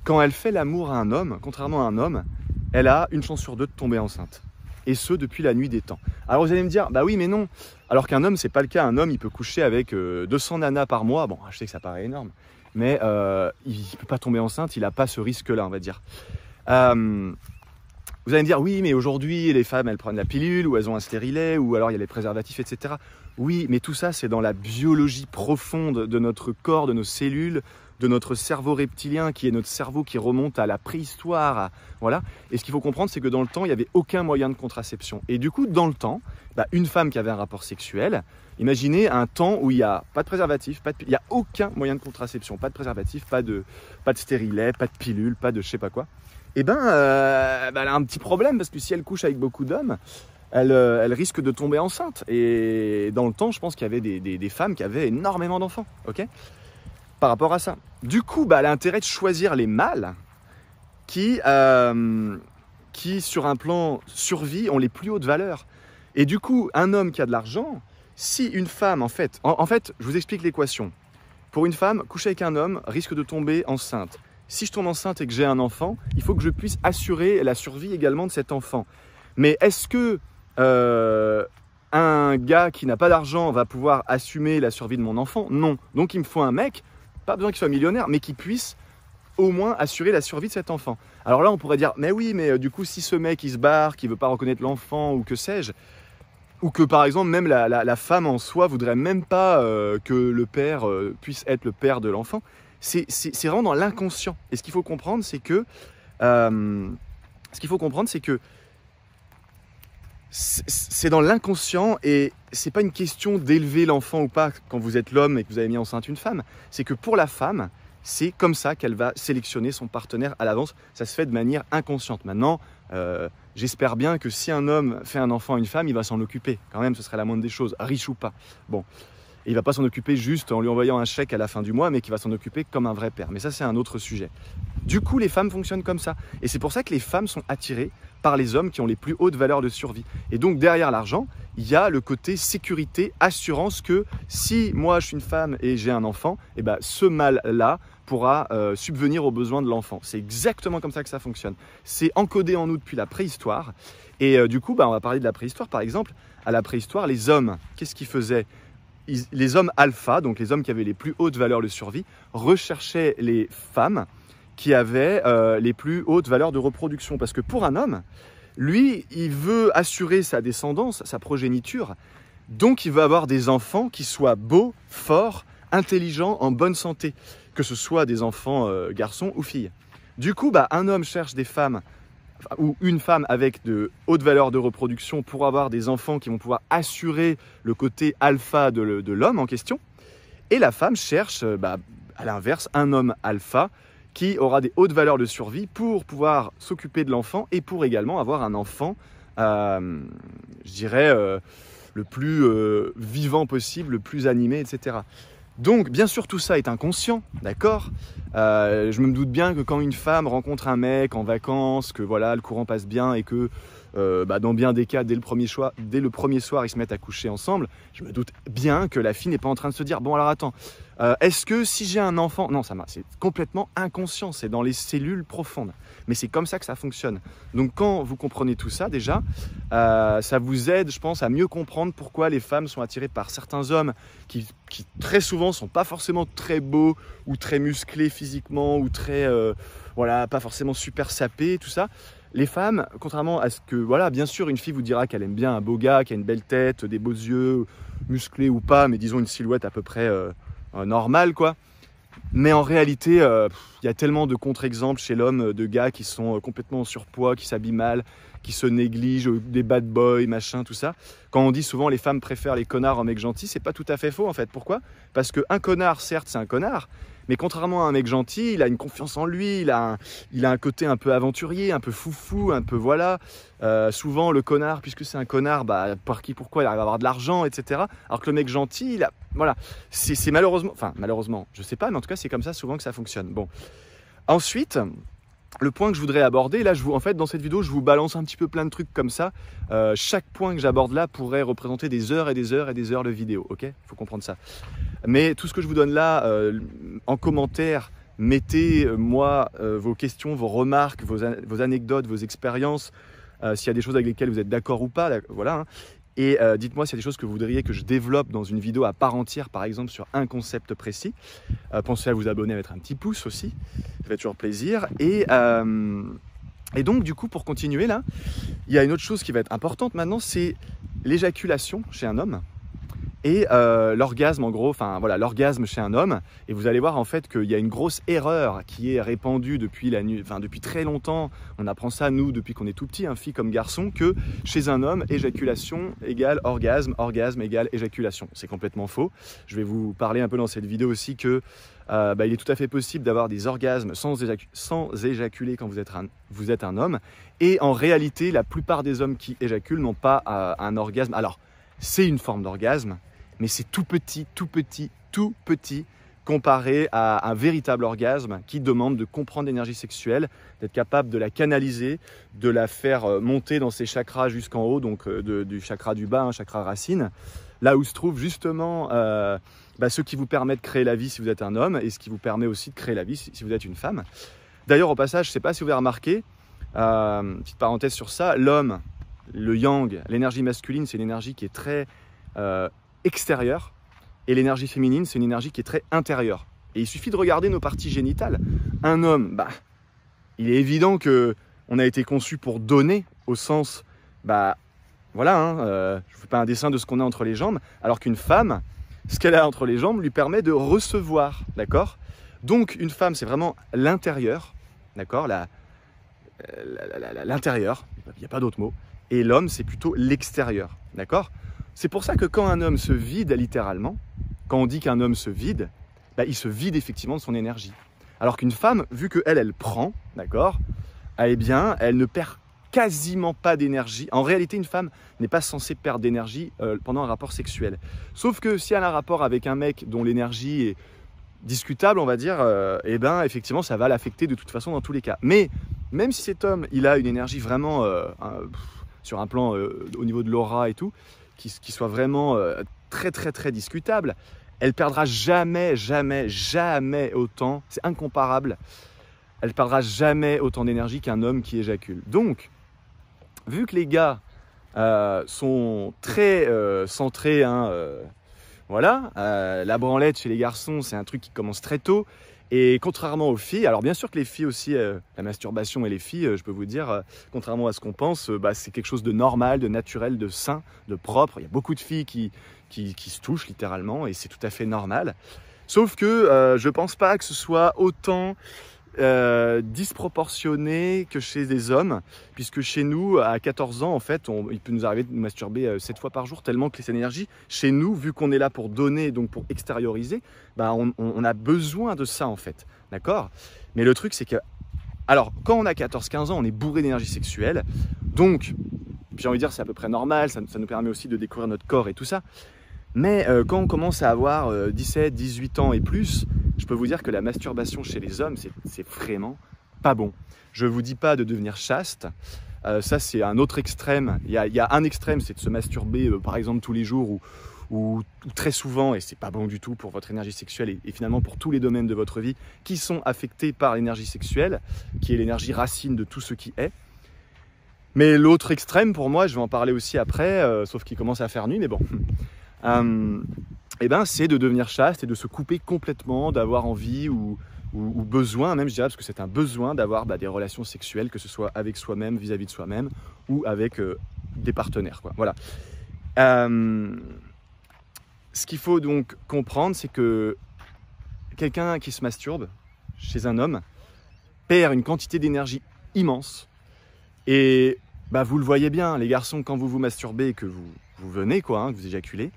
quand elle fait l'amour à un homme, contrairement à un homme, elle a une chance sur 2 de tomber enceinte. Et ce, depuis la nuit des temps. Alors vous allez me dire, bah oui, mais non. Alors qu'un homme, c'est pas le cas. Un homme, il peut coucher avec 200 nanas par mois. Bon, je sais que ça paraît énorme, mais il ne peut pas tomber enceinte, il n'a pas ce risque-là, on va dire. Vous allez me dire, oui, mais aujourd'hui, les femmes, elles prennent la pilule, ou elles ont un stérilet, ou alors il y a les préservatifs, etc. Oui, mais tout ça, c'est dans la biologie profonde de notre corps, de nos cellules, de notre cerveau reptilien, qui est notre cerveau qui remonte à la préhistoire. Voilà. Et ce qu'il faut comprendre, c'est que dans le temps, il n'y avait aucun moyen de contraception. Et du coup, dans le temps, une femme qui avait un rapport sexuel, imaginez un temps où il n'y a pas de préservatif, il n'y a aucun moyen de contraception, pas de préservatif, pas de stérilet, pas de pilule, pas de je sais pas quoi. Et elle a un petit problème, parce que si elle couche avec beaucoup d'hommes, elle risque de tomber enceinte. Et dans le temps, je pense qu'il y avait des femmes qui avaient énormément d'enfants, ok, par rapport à ça. Du coup, elle a intérêt de choisir les mâles qui, sur un plan survie, ont les plus hautes valeurs. Et du coup, un homme qui a de l'argent, si une femme, en fait, je vous explique l'équation. Pour une femme, coucher avec un homme risque de tomber enceinte. Si je tombe enceinte et que j'ai un enfant, il faut que je puisse assurer la survie également de cet enfant. Mais est-ce que un gars qui n'a pas d'argent va pouvoir assumer la survie de mon enfant? Non. Donc il me faut un mec, pas besoin qu'il soit millionnaire, mais qui puisse au moins assurer la survie de cet enfant. Alors là, on pourrait dire, mais oui, mais du coup, si ce mec, il se barre, qu'il ne veut pas reconnaître l'enfant, ou que sais-je, ou que par exemple, même la femme en soi voudrait même pas que le père puisse être le père de l'enfant, c'est vraiment dans l'inconscient. Et ce qu'il faut comprendre, c'est que c'est dans l'inconscient et c'est pas une question d'élever l'enfant ou pas quand vous êtes l'homme et que vous avez mis enceinte une femme. C'est que pour la femme, c'est comme ça qu'elle va sélectionner son partenaire à l'avance. Ça se fait de manière inconsciente. Maintenant, j'espère bien que si un homme fait un enfant à une femme, il va s'en occuper. Quand même, ce serait la moindre des choses, riche ou pas. Bon. Et il ne va pas s'en occuper juste en lui envoyant un chèque à la fin du mois, mais qu'il va s'en occuper comme un vrai père. Mais ça, c'est un autre sujet. Du coup, les femmes fonctionnent comme ça. Et c'est pour ça que les femmes sont attirées par les hommes qui ont les plus hautes valeurs de survie. Et donc, derrière l'argent, il y a le côté sécurité, assurance que si moi, je suis une femme et j'ai un enfant, eh ben, ce mâle-là pourra subvenir aux besoins de l'enfant. C'est exactement comme ça que ça fonctionne. C'est encodé en nous depuis la préhistoire. Et du coup, on va parler de la préhistoire, par exemple. À la préhistoire, les hommes, qu'est-ce qu'ils faisaient ? Les hommes alpha, donc les hommes qui avaient les plus hautes valeurs de survie, recherchaient les femmes qui avaient les plus hautes valeurs de reproduction. Parce que pour un homme, lui, il veut assurer sa descendance, sa progéniture, donc il veut avoir des enfants qui soient beaux, forts, intelligents, en bonne santé, que ce soit des enfants garçons ou filles. Du coup, un homme cherche des femmes ou une femme avec de hautes valeurs de reproduction pour avoir des enfants qui vont pouvoir assurer le côté alpha de l'homme en question. Et la femme cherche, à l'inverse, un homme alpha qui aura des hautes valeurs de survie pour pouvoir s'occuper de l'enfant et pour également avoir un enfant, je dirais, le plus vivant possible, le plus animé, etc. Donc, bien sûr, tout ça est inconscient, d'accord ? Je me doute bien que quand une femme rencontre un mec en vacances, que voilà, le courant passe bien et que dans bien des cas, dès le premier soir, ils se mettent à coucher ensemble, je me doute bien que la fille n'est pas en train de se dire « Bon, alors attends, est-ce que si j'ai un enfant… » Non, c'est complètement inconscient, c'est dans les cellules profondes. Mais c'est comme ça que ça fonctionne. Donc quand vous comprenez tout ça, déjà, ça vous aide, je pense, à mieux comprendre pourquoi les femmes sont attirées par certains hommes qui très souvent ne sont pas forcément très beaux ou très musclés physiquement ou très, pas forcément super sapés, tout ça. Les femmes, contrairement à ce que, bien sûr, une fille vous dira qu'elle aime bien un beau gars, qui a une belle tête, des beaux yeux, musclés ou pas, mais disons une silhouette à peu près normale, quoi. Mais en réalité, il y a tellement de contre-exemples chez l'homme de gars qui sont complètement en surpoids, qui s'habillent mal, qui se négligent, des bad boys, machin, tout ça. Quand on dit souvent les femmes préfèrent les connards aux mecs gentils, c'est pas tout à fait faux en fait. Pourquoi ? Parce qu'un connard, certes, c'est un connard, mais contrairement à un mec gentil, il a une confiance en lui, il a un côté un peu aventurier, un peu foufou, un peu voilà. Souvent, le connard, puisque c'est un connard, pourquoi il arrive à avoir de l'argent, etc. Alors que le mec gentil, c'est malheureusement, je sais pas, mais en tout cas, c'est comme ça souvent que ça fonctionne. Bon. Ensuite, le point que je voudrais aborder, là, dans cette vidéo, je vous balance un petit peu plein de trucs comme ça. Chaque point que j'aborde là pourrait représenter des heures et des heures et des heures de vidéo, ok ? Il faut comprendre ça. Mais tout ce que je vous donne là, en commentaire, mettez vos questions, vos remarques, vos anecdotes, vos expériences, s'il y a des choses avec lesquelles vous êtes d'accord ou pas, voilà. Et dites-moi s'il y a des choses que vous voudriez que je développe dans une vidéo à part entière, par exemple sur un concept précis. Pensez à vous abonner, à mettre un petit pouce aussi, ça fait toujours plaisir. Et donc du coup, pour continuer là, il y a une autre chose qui va être importante maintenant, c'est l'éjaculation chez un homme. Et l'orgasme, en gros, l'orgasme chez un homme. Et vous allez voir en fait qu'il y a une grosse erreur qui est répandue depuis très longtemps. On apprend ça, nous, depuis qu'on est tout petit, fille comme garçon, que chez un homme, éjaculation égale orgasme, orgasme égale éjaculation. C'est complètement faux. Je vais vous parler un peu dans cette vidéo aussi que il est tout à fait possible d'avoir des orgasmes sans éjaculer quand vous êtes un homme. Et en réalité, la plupart des hommes qui éjaculent n'ont pas un orgasme. Alors, c'est une forme d'orgasme, mais c'est tout petit comparé à un véritable orgasme qui demande de comprendre l'énergie sexuelle, d'être capable de la canaliser, de la faire monter dans ses chakras jusqu'en haut, donc du chakra du bas, chakra racine, là où se trouve justement ce qui vous permet de créer la vie si vous êtes un homme et ce qui vous permet aussi de créer la vie si vous êtes une femme. D'ailleurs, au passage, je ne sais pas si vous avez remarqué, petite parenthèse sur ça, l'homme, le yang, l'énergie masculine, c'est une énergie qui est très extérieure et l'énergie féminine, c'est une énergie qui est très intérieure. Et il suffit de regarder nos parties génitales. Un homme, il est évident qu'on a été conçu pour donner au sens, je ne fais pas un dessin de ce qu'on a entre les jambes, alors qu'une femme, ce qu'elle a entre les jambes lui permet de recevoir, d'accord ? Donc une femme, c'est vraiment l'intérieur, d'accord, l'intérieur, il n'y a pas d'autre mot, et l'homme, c'est plutôt l'extérieur, d'accord. C'est pour ça que quand un homme se vide littéralement, quand on dit qu'un homme se vide, bah, il se vide effectivement de son énergie. Alors qu'une femme, vu qu'elle, elle prend, d'accord, eh bien, elle ne perd quasiment pas d'énergie. En réalité, une femme n'est pas censée perdre d'énergie pendant un rapport sexuel. Sauf que si elle a un rapport avec un mec dont l'énergie est discutable, on va dire, eh ben, effectivement, ça va l'affecter de toute façon dans tous les cas. Mais même si cet homme, il a une énergie vraiment sur un plan au niveau de l'aura et tout, qui soit vraiment très très très discutable, elle perdra jamais, jamais, jamais autant, c'est incomparable, elle perdra jamais autant d'énergie qu'un homme qui éjacule. Donc, vu que les gars sont très centrés, hein, voilà, la branlette chez les garçons, c'est un truc qui commence très tôt. Et contrairement aux filles, alors bien sûr que les filles aussi, la masturbation et les filles, je peux vous dire, contrairement à ce qu'on pense, bah, c'est quelque chose de normal, de naturel, de sain, de propre. Il y a beaucoup de filles qui se touchent littéralement et c'est tout à fait normal. Sauf que je ne pense pas que ce soit autant disproportionné que chez des hommes, puisque chez nous, à 14 ans, en fait, il peut nous arriver de nous masturber 7 fois par jour, tellement que cette énergie, chez nous, vu qu'on est là pour donner, donc pour extérioriser, bah on a besoin de ça, en fait, d'accord? Mais le truc, c'est que, alors, quand on a 14-15 ans, on est bourré d'énergie sexuelle, donc, j'ai envie de dire, c'est à peu près normal, ça nous permet aussi de découvrir notre corps et tout ça, mais quand on commence à avoir 17, 18 ans et plus, je peux vous dire que la masturbation chez les hommes, c'est vraiment pas bon. Je ne vous dis pas de devenir chaste, ça c'est un autre extrême. Il y a un extrême, c'est de se masturber par exemple tous les jours ou très souvent, et c'est pas bon du tout pour votre énergie sexuelle et finalement pour tous les domaines de votre vie qui sont affectés par l'énergie sexuelle, qui est l'énergie racine de tout ce qui est. Mais l'autre extrême pour moi, je vais en parler aussi après, sauf qu'il commence à faire nuit, mais bon. Eh ben, c'est de devenir chaste et de se couper complètement, d'avoir envie ou besoin, même je dirais, parce que c'est un besoin d'avoir des relations sexuelles, que ce soit avec soi-même, vis-à-vis de soi-même, ou avec des partenaires, quoi. Voilà. Ce qu'il faut donc comprendre, c'est que quelqu'un qui se masturbe chez un homme perd une quantité d'énergie immense. Et vous le voyez bien, les garçons, quand vous vous masturbez et que vous venez, quoi, hein, que vous éjaculez,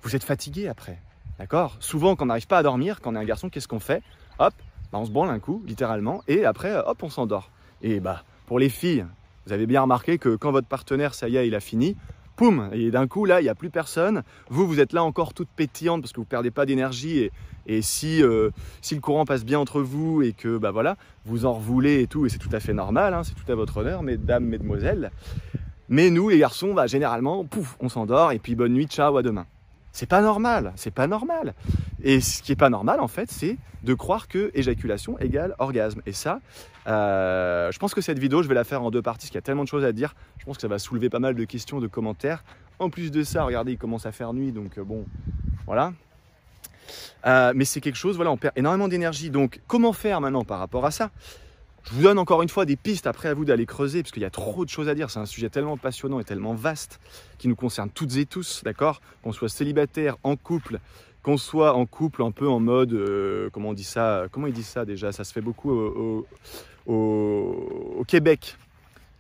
vous êtes fatigué après, d'accord? Souvent, quand on n'arrive pas à dormir, quand on est un garçon, qu'est-ce qu'on fait? Hop, on se branle un coup, littéralement, et après, hop, on s'endort. Et pour les filles, vous avez bien remarqué que quand votre partenaire, ça y est, il a fini, poum, et d'un coup, là, il n'y a plus personne. Vous êtes là encore toute pétillante parce que vous ne perdez pas d'énergie. Et si le courant passe bien entre vous et que, voilà, vous en revoulez et tout, et c'est tout à fait normal, hein, c'est tout à votre honneur, mesdames, mesdemoiselles. Mais nous, les garçons, généralement, pouf, on s'endort, et puis bonne nuit, ciao, à demain. C'est pas normal, c'est pas normal. Et ce qui est pas normal, en fait, c'est de croire que éjaculation égale orgasme. Et ça, je pense que cette vidéo, je vais la faire en 2 parties, parce qu'il y a tellement de choses à dire. Je pense que ça va soulever pas mal de questions, de commentaires. En plus de ça, regardez, il commence à faire nuit, donc bon, voilà. Mais c'est quelque chose, voilà, on perd énormément d'énergie. Donc, comment faire maintenant par rapport à ça? Je vous donne encore une fois des pistes, après à vous d'aller creuser, parce qu'il y a trop de choses à dire. C'est un sujet tellement passionnant et tellement vaste qui nous concerne toutes et tous, d'accord? Qu'on soit célibataire, en couple, qu'on soit en couple un peu en mode, comment on dit ça? Comment il dit ça déjà? Ça se fait beaucoup au Québec,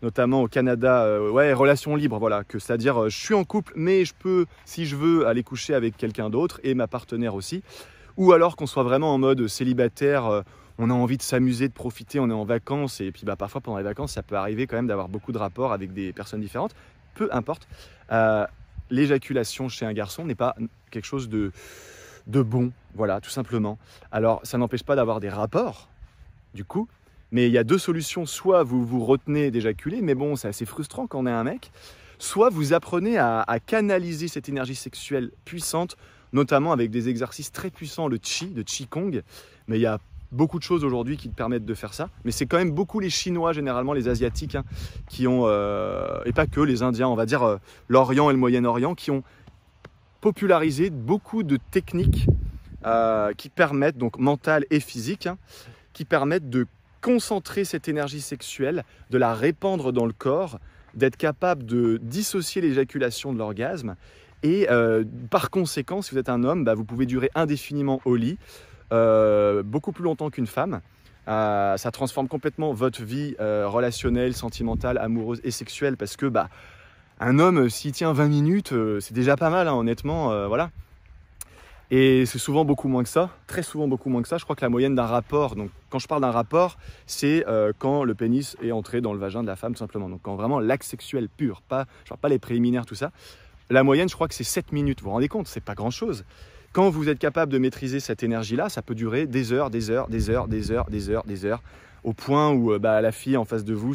notamment au Canada, relations libres, voilà, que c'est-à-dire je suis en couple, mais je peux, si je veux, aller coucher avec quelqu'un d'autre et ma partenaire aussi. Ou alors qu'on soit vraiment en mode célibataire, on a envie de s'amuser, de profiter, on est en vacances, et puis parfois pendant les vacances, ça peut arriver quand même d'avoir beaucoup de rapports avec des personnes différentes. Peu importe, l'éjaculation chez un garçon n'est pas quelque chose de bon, voilà, tout simplement. Alors, ça n'empêche pas d'avoir des rapports, du coup, mais il y a 2 solutions. Soit vous vous retenez d'éjaculer, mais bon, c'est assez frustrant quand on est un mec. Soit vous apprenez à canaliser cette énergie sexuelle puissante, notamment avec des exercices très puissants, le Qigong. Mais il y a beaucoup de choses aujourd'hui qui te permettent de faire ça. Mais c'est quand même beaucoup les Chinois, généralement les Asiatiques, hein, qui ont, et pas que les Indiens, on va dire l'Orient et le Moyen-Orient, qui ont popularisé beaucoup de techniques qui permettent, donc mentales et physiques, hein, qui permettent de concentrer cette énergie sexuelle, de la répandre dans le corps, d'être capable de dissocier l'éjaculation de l'orgasme. Et par conséquent, si vous êtes un homme, vous pouvez durer indéfiniment au lit, beaucoup plus longtemps qu'une femme. Ça transforme complètement votre vie relationnelle, sentimentale, amoureuse et sexuelle parce que un homme, s'il tient 20 minutes, c'est déjà pas mal, hein, honnêtement, voilà. Et c'est souvent beaucoup moins que ça, très souvent beaucoup moins que ça. Je crois que la moyenne d'un rapport, donc quand je parle d'un rapport, c'est quand le pénis est entré dans le vagin de la femme tout simplement. Donc quand vraiment l'acte sexuel pur, pas les préliminaires, tout ça. La moyenne, je crois que c'est 7 minutes. Vous vous rendez compte, c'est pas grand chose. Quand vous êtes capable de maîtriser cette énergie-là, ça peut durer des heures, des heures, des heures, des heures, des heures, des heures, au point où la fille en face de vous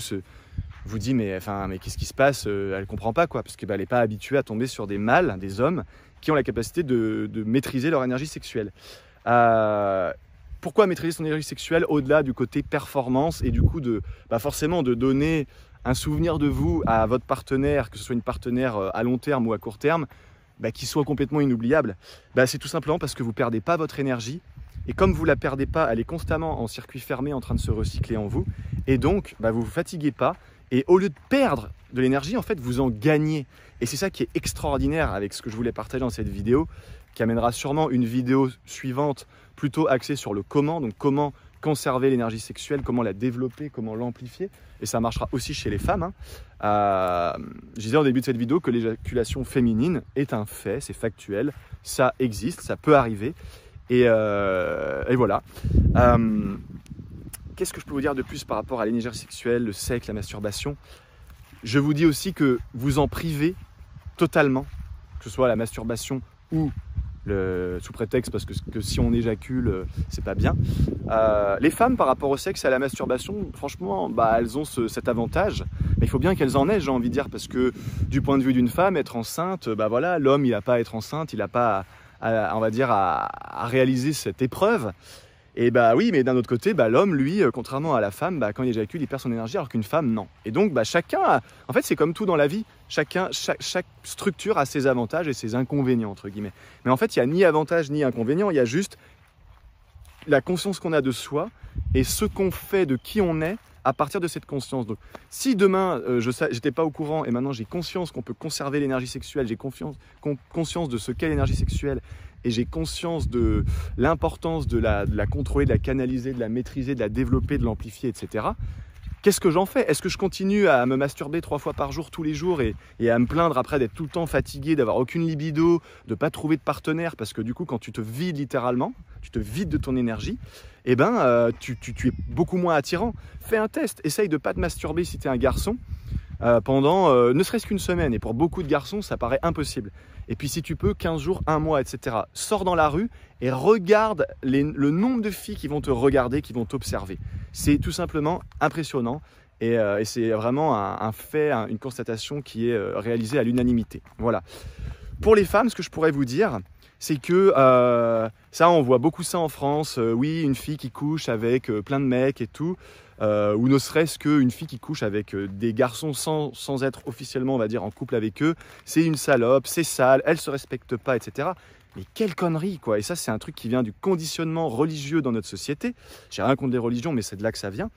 vous dit mais qu'est-ce qui se passe, elle comprend pas quoi, parce qu'elle n'est pas habituée à tomber sur des mâles, des hommes qui ont la capacité de maîtriser leur énergie sexuelle. Pourquoi maîtriser son énergie sexuelle au-delà du côté performance et du coup forcément de donner un souvenir de vous à votre partenaire, que ce soit une partenaire à long terme ou à court terme, qui soit complètement inoubliable. C'est tout simplement parce que vous ne perdez pas votre énergie. Et comme vous ne la perdez pas, elle est constamment en circuit fermé en train de se recycler en vous. Et donc, vous ne vous fatiguez pas. Et au lieu de perdre de l'énergie, en fait, vous en gagnez. Et c'est ça qui est extraordinaire avec ce que je voulais partager dans cette vidéo, qui amènera sûrement une vidéo suivante plutôt axée sur le comment. Donc comment conserver l'énergie sexuelle, comment la développer, comment l'amplifier. Et ça marchera aussi chez les femmes. Je disais au début de cette vidéo que l'éjaculation féminine est un fait, c'est factuel. Ça existe, ça peut arriver. Et voilà. Qu'est-ce que je peux vous dire de plus par rapport à l'énergie sexuelle, le sexe, la masturbation? Je vous dis aussi que vous en privez totalement, que ce soit la masturbation ou sous prétexte parce que si on éjacule, c'est pas bien. Les femmes par rapport au sexe et à la masturbation, franchement, elles ont cet avantage. Mais il faut bien qu'elles en aient, j'ai envie de dire, parce que du point de vue d'une femme, être enceinte, l'homme, il n'a pas à être enceinte, il n'a pas à réaliser cette épreuve. Et oui, mais d'un autre côté, l'homme, lui, contrairement à la femme, quand il éjacule, il perd son énergie, alors qu'une femme, non. Et donc, chacun, en fait, c'est comme tout dans la vie. Chaque structure a ses avantages et ses inconvénients, entre guillemets. Mais en fait, il n'y a ni avantage ni inconvénient, il y a juste la conscience qu'on a de soi et ce qu'on fait de qui on est à partir de cette conscience. Donc, si demain, je n'étais pas au courant et maintenant j'ai conscience qu'on peut conserver l'énergie sexuelle, j'ai conscience de ce qu'est l'énergie sexuelle et j'ai conscience de l'importance de la contrôler, de la canaliser, de la maîtriser, de la développer, de l'amplifier, etc. Qu'est-ce que j'en fais? Est-ce que je continue à me masturber 3 fois par jour, tous les jours, et à me plaindre après d'être tout le temps fatigué, d'avoir aucune libido, de ne pas trouver de partenaire? Parce que du coup, quand tu te vides littéralement, tu te vides de ton énergie, tu es beaucoup moins attirant. Fais un test, essaye de ne pas te masturber si tu es un garçon pendant ne serait-ce qu'une semaine. Et pour beaucoup de garçons, ça paraît impossible. Et puis si tu peux, 15 jours, 1 mois, etc. Sors dans la rue et regarde le nombre de filles qui vont te regarder, qui vont t'observer. C'est tout simplement impressionnant et c'est vraiment un fait, une constatation qui est réalisée à l'unanimité. Voilà. Pour les femmes, ce que je pourrais vous dire, c'est que ça, on voit beaucoup ça en France. Oui, une fille qui couche avec plein de mecs et tout. Ou ne serait-ce qu'une fille qui couche avec des garçons sans être officiellement, on va dire, en couple avec eux, c'est une salope, c'est sale, elle se respecte pas, etc. Mais quelle connerie, quoi. Et ça, c'est un truc qui vient du conditionnement religieux dans notre société. J'ai rien contre les religions, mais c'est de là que ça vient.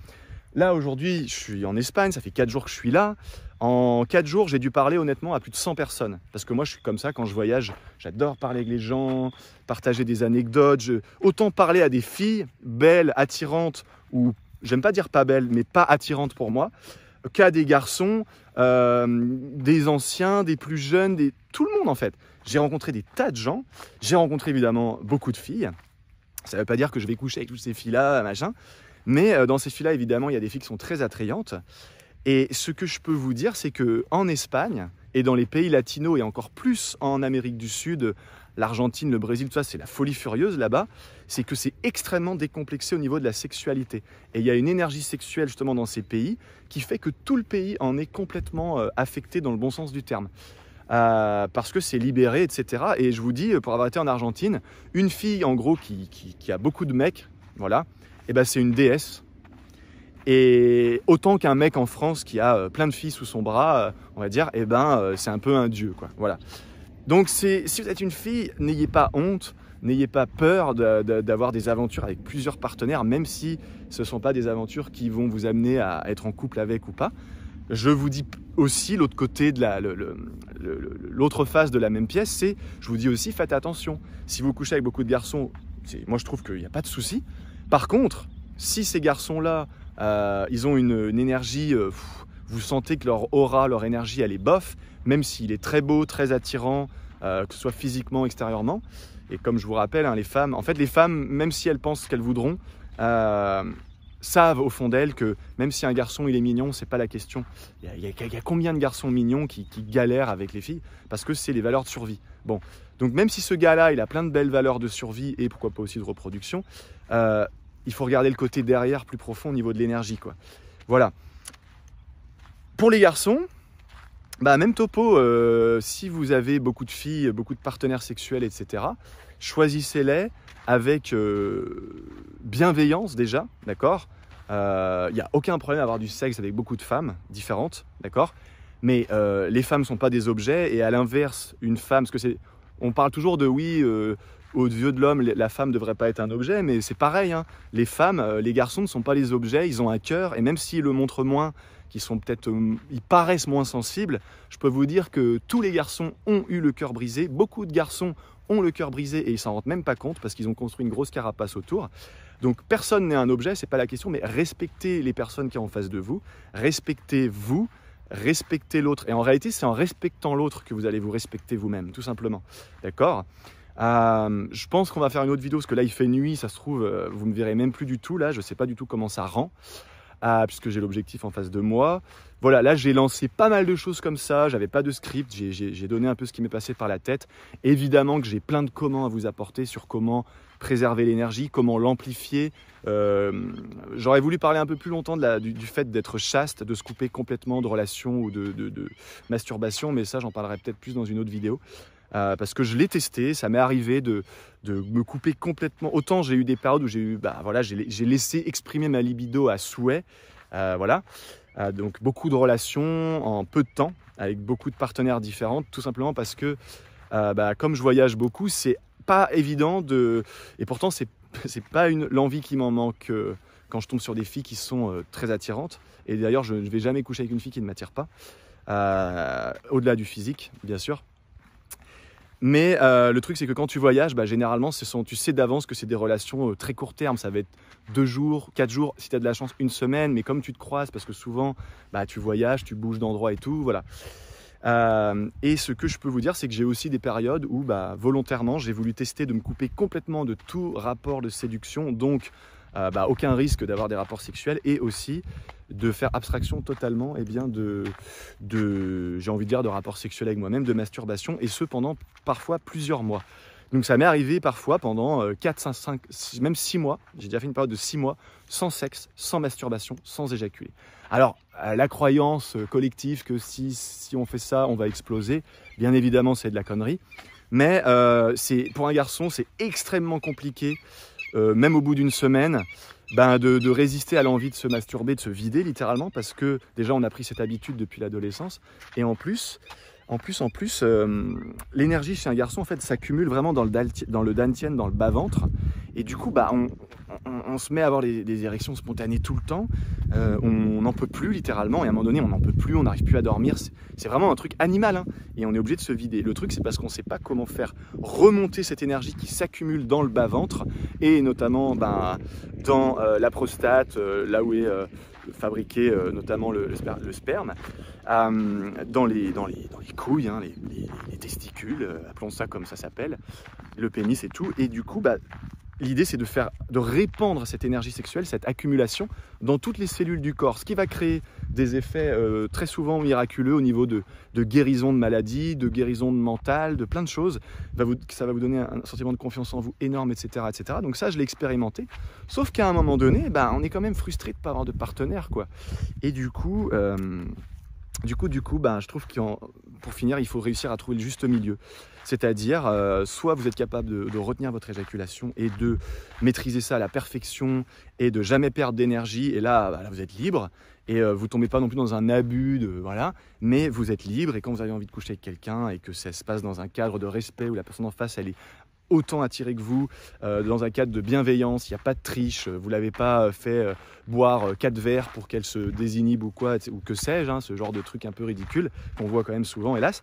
Là, aujourd'hui, je suis en Espagne, ça fait 4 jours que je suis là. En 4 jours, j'ai dû parler honnêtement à plus de 100 personnes. Parce que moi, je suis comme ça, quand je voyage, j'adore parler avec les gens, partager des anecdotes. Autant parler à des filles belles, attirantes, ou j'aime pas dire pas belles, mais pas attirantes pour moi, qu'à des garçons, des anciens, des plus jeunes, tout le monde en fait. J'ai rencontré des tas de gens, j'ai rencontré évidemment beaucoup de filles. Ça ne veut pas dire que je vais coucher avec toutes ces filles-là, machin. Mais dans ces filles-là, évidemment, il y a des filles qui sont très attrayantes. Et ce que je peux vous dire, c'est qu'en Espagne et dans les pays latinos et encore plus en Amérique du Sud, l'Argentine, le Brésil, tout ça, c'est la folie furieuse là-bas, c'est que c'est extrêmement décomplexé au niveau de la sexualité. Et il y a une énergie sexuelle justement dans ces pays qui fait que tout le pays en est complètement affecté dans le bon sens du terme. Parce que c'est libéré, etc. Et je vous dis, pour avoir été en Argentine, une fille en gros qui a beaucoup de mecs, voilà, et c'est une déesse. Et autant qu'un mec en France qui a plein de filles sous son bras, on va dire, c'est un peu un dieu, quoi. Voilà. Donc si vous êtes une fille, n'ayez pas honte, n'ayez pas peur d'avoir des aventures avec plusieurs partenaires, même si ce ne sont pas des aventures qui vont vous amener à être en couple avec ou pas. Je vous dis aussi l'autre côté de l'autre face de la même pièce, je vous dis aussi faites attention. Si vous couchez avec beaucoup de garçons, moi je trouve qu'il n'y a pas de souci. Par contre, si ces garçons-là, ils ont une énergie, vous sentez que leur aura, leur énergie, elle est bof, même s'il est très beau, très attirant, que ce soit physiquement, extérieurement. Et comme je vous rappelle, hein, les femmes, même si elles pensent ce qu'elles voudront, savent au fond d'elles que même si un garçon il est mignon, c'est pas la question. Il y a combien de garçons mignons qui galèrent avec les filles parce que c'est les valeurs de survie. Bon, donc même si ce gars-là, il a plein de belles valeurs de survie et pourquoi pas aussi de reproduction, il faut regarder le côté derrière plus profond au niveau de l'énergie, quoi. Voilà. Pour les garçons, même topo, si vous avez beaucoup de filles, beaucoup de partenaires sexuels, etc., choisissez-les avec bienveillance déjà, d'accord. Il n'y a aucun problème à avoir du sexe avec beaucoup de femmes différentes, d'accord. Mais les femmes ne sont pas des objets et à l'inverse, une femme, on parle toujours de oui, aux yeux de l'homme, la femme ne devrait pas être un objet, mais c'est pareil, hein. Les femmes, les garçons ne sont pas les objets, ils ont un cœur et même s'ils le montrent moins, ils paraissent moins sensibles, je peux vous dire que tous les garçons ont eu le cœur brisé, beaucoup de garçons ont le cœur brisé et ils s'en rendent même pas compte parce qu'ils ont construit une grosse carapace autour. Donc personne n'est un objet, c'est pas la question, mais respectez les personnes qui sont en face de vous, respectez-vous, respectez l'autre. Et en réalité, c'est en respectant l'autre que vous allez vous respecter vous-même, tout simplement. D'accord ? Je pense qu'on va faire une autre vidéo parce que là il fait nuit, ça se trouve, vous me verrez même plus du tout là, je sais pas du tout comment ça rend. Puisque j'ai l'objectif en face de moi. Voilà, là j'ai lancé pas mal de choses comme ça, j'avais pas de script, j'ai donné un peu ce qui m'est passé par la tête. Évidemment que j'ai plein de comment à vous apporter sur comment préserver l'énergie, comment l'amplifier. J'aurais voulu parler un peu plus longtemps du fait d'être chaste, de se couper complètement de relations ou de masturbation, mais ça j'en parlerai peut-être plus dans une autre vidéo. Parce que je l'ai testé, ça m'est arrivé de me couper complètement. Autant j'ai eu des périodes où j'ai laissé exprimer ma libido à souhait, donc beaucoup de relations en peu de temps, avec beaucoup de partenaires différents, tout simplement parce que comme je voyage beaucoup, c'est pas évident et pourtant c'est pas l'envie qui m'en manque quand je tombe sur des filles qui sont très attirantes. Et d'ailleurs, je ne vais jamais coucher avec une fille qui ne m'attire pas, au-delà du physique, bien sûr. Mais le truc, c'est que quand tu voyages, généralement, tu sais d'avance que c'est des relations très court terme. Ça va être 2 jours, 4 jours, si tu as de la chance, 1 semaine. Mais comme tu te croises, parce que souvent, tu voyages, tu bouges d'endroit et tout, voilà. Et ce que je peux vous dire, c'est que j'ai aussi des périodes où, volontairement, j'ai voulu tester de me couper complètement de tout rapport de séduction. Donc, aucun risque d'avoir des rapports sexuels et aussi de faire abstraction totalement j'ai envie de dire de rapports sexuels avec moi-même, de masturbation et ce pendant parfois plusieurs mois. Donc ça m'est arrivé parfois pendant 4, 5, même 6 mois, j'ai déjà fait une période de 6 mois sans sexe, sans masturbation, sans éjaculer. Alors la croyance collective que si on fait ça, on va exploser, bien évidemment c'est de la connerie, mais pour un garçon c'est extrêmement compliqué. Même au bout d'une semaine, de résister à l'envie de se masturber, de se vider littéralement, parce que déjà on a pris cette habitude depuis l'adolescence, et en plus, l'énergie chez un garçon en fait s'accumule vraiment dans le dantian, dans le bas-ventre, et du coup on se met à avoir des érections spontanées tout le temps, on n'en peut plus littéralement, et à un moment donné on n'en peut plus, on n'arrive plus à dormir, c'est vraiment un truc animal, hein, et on est obligé de se vider. Le truc c'est parce qu'on ne sait pas comment faire remonter cette énergie qui s'accumule dans le bas-ventre, et notamment dans la prostate, là où est fabriqué notamment le sperme, dans les couilles, hein, les testicules, appelons ça comme ça s'appelle, le pénis et tout, et du coup l'idée c'est de répandre cette énergie sexuelle, cette accumulation dans toutes les cellules du corps, ce qui va créer des effets très souvent miraculeux au niveau de guérison de maladies, de guérison de mentale, de plein de choses. Ça va vous donner un sentiment de confiance en vous énorme, etc. etc. Donc ça, je l'ai expérimenté. Sauf qu'à un moment donné, on est quand même frustré de ne pas avoir de partenaire, quoi. Et du coup, je trouve que pour finir, il faut réussir à trouver le juste milieu. C'est-à-dire, soit vous êtes capable de retenir votre éjaculation et de maîtriser ça à la perfection et de jamais perdre d'énergie. Et là, vous êtes libre et vous ne tombez pas non plus dans un abus, mais vous êtes libre. Et quand vous avez envie de coucher avec quelqu'un et que ça se passe dans un cadre de respect où la personne en face, elle est autant attirée que vous, dans un cadre de bienveillance, il n'y a pas de triche, vous ne l'avez pas fait boire 4 verres pour qu'elle se désinhibe ou quoi, ou que sais-je, hein, ce genre de truc un peu ridicule qu'on voit quand même souvent, hélas.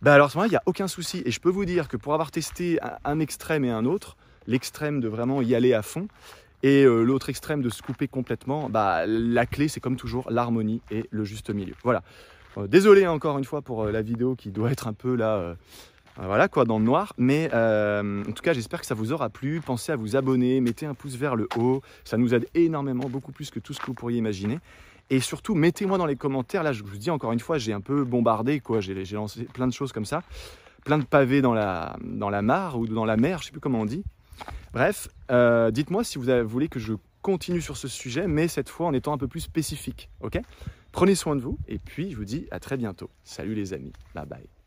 Alors à ce moment-là, il n'y a aucun souci. Et je peux vous dire que pour avoir testé un extrême et un autre, l'extrême de vraiment y aller à fond et l'autre extrême de se couper complètement. La clé, c'est comme toujours l'harmonie et le juste milieu. Voilà. Désolé encore une fois pour la vidéo qui doit être un peu là, voilà quoi, dans le noir. Mais en tout cas, j'espère que ça vous aura plu. Pensez à vous abonner, mettez un pouce vers le haut. Ça nous aide énormément, beaucoup plus que tout ce que vous pourriez imaginer. Et surtout, mettez-moi dans les commentaires. Là, je vous dis encore une fois, j'ai un peu bombardé, quoi. J'ai lancé plein de choses comme ça. Plein de pavés dans la mare ou dans la mer, je ne sais plus comment on dit. Bref, dites-moi si vous voulez que je continue sur ce sujet, mais cette fois en étant un peu plus spécifique, ok ? Prenez soin de vous, et puis je vous dis à très bientôt. Salut les amis, bye bye.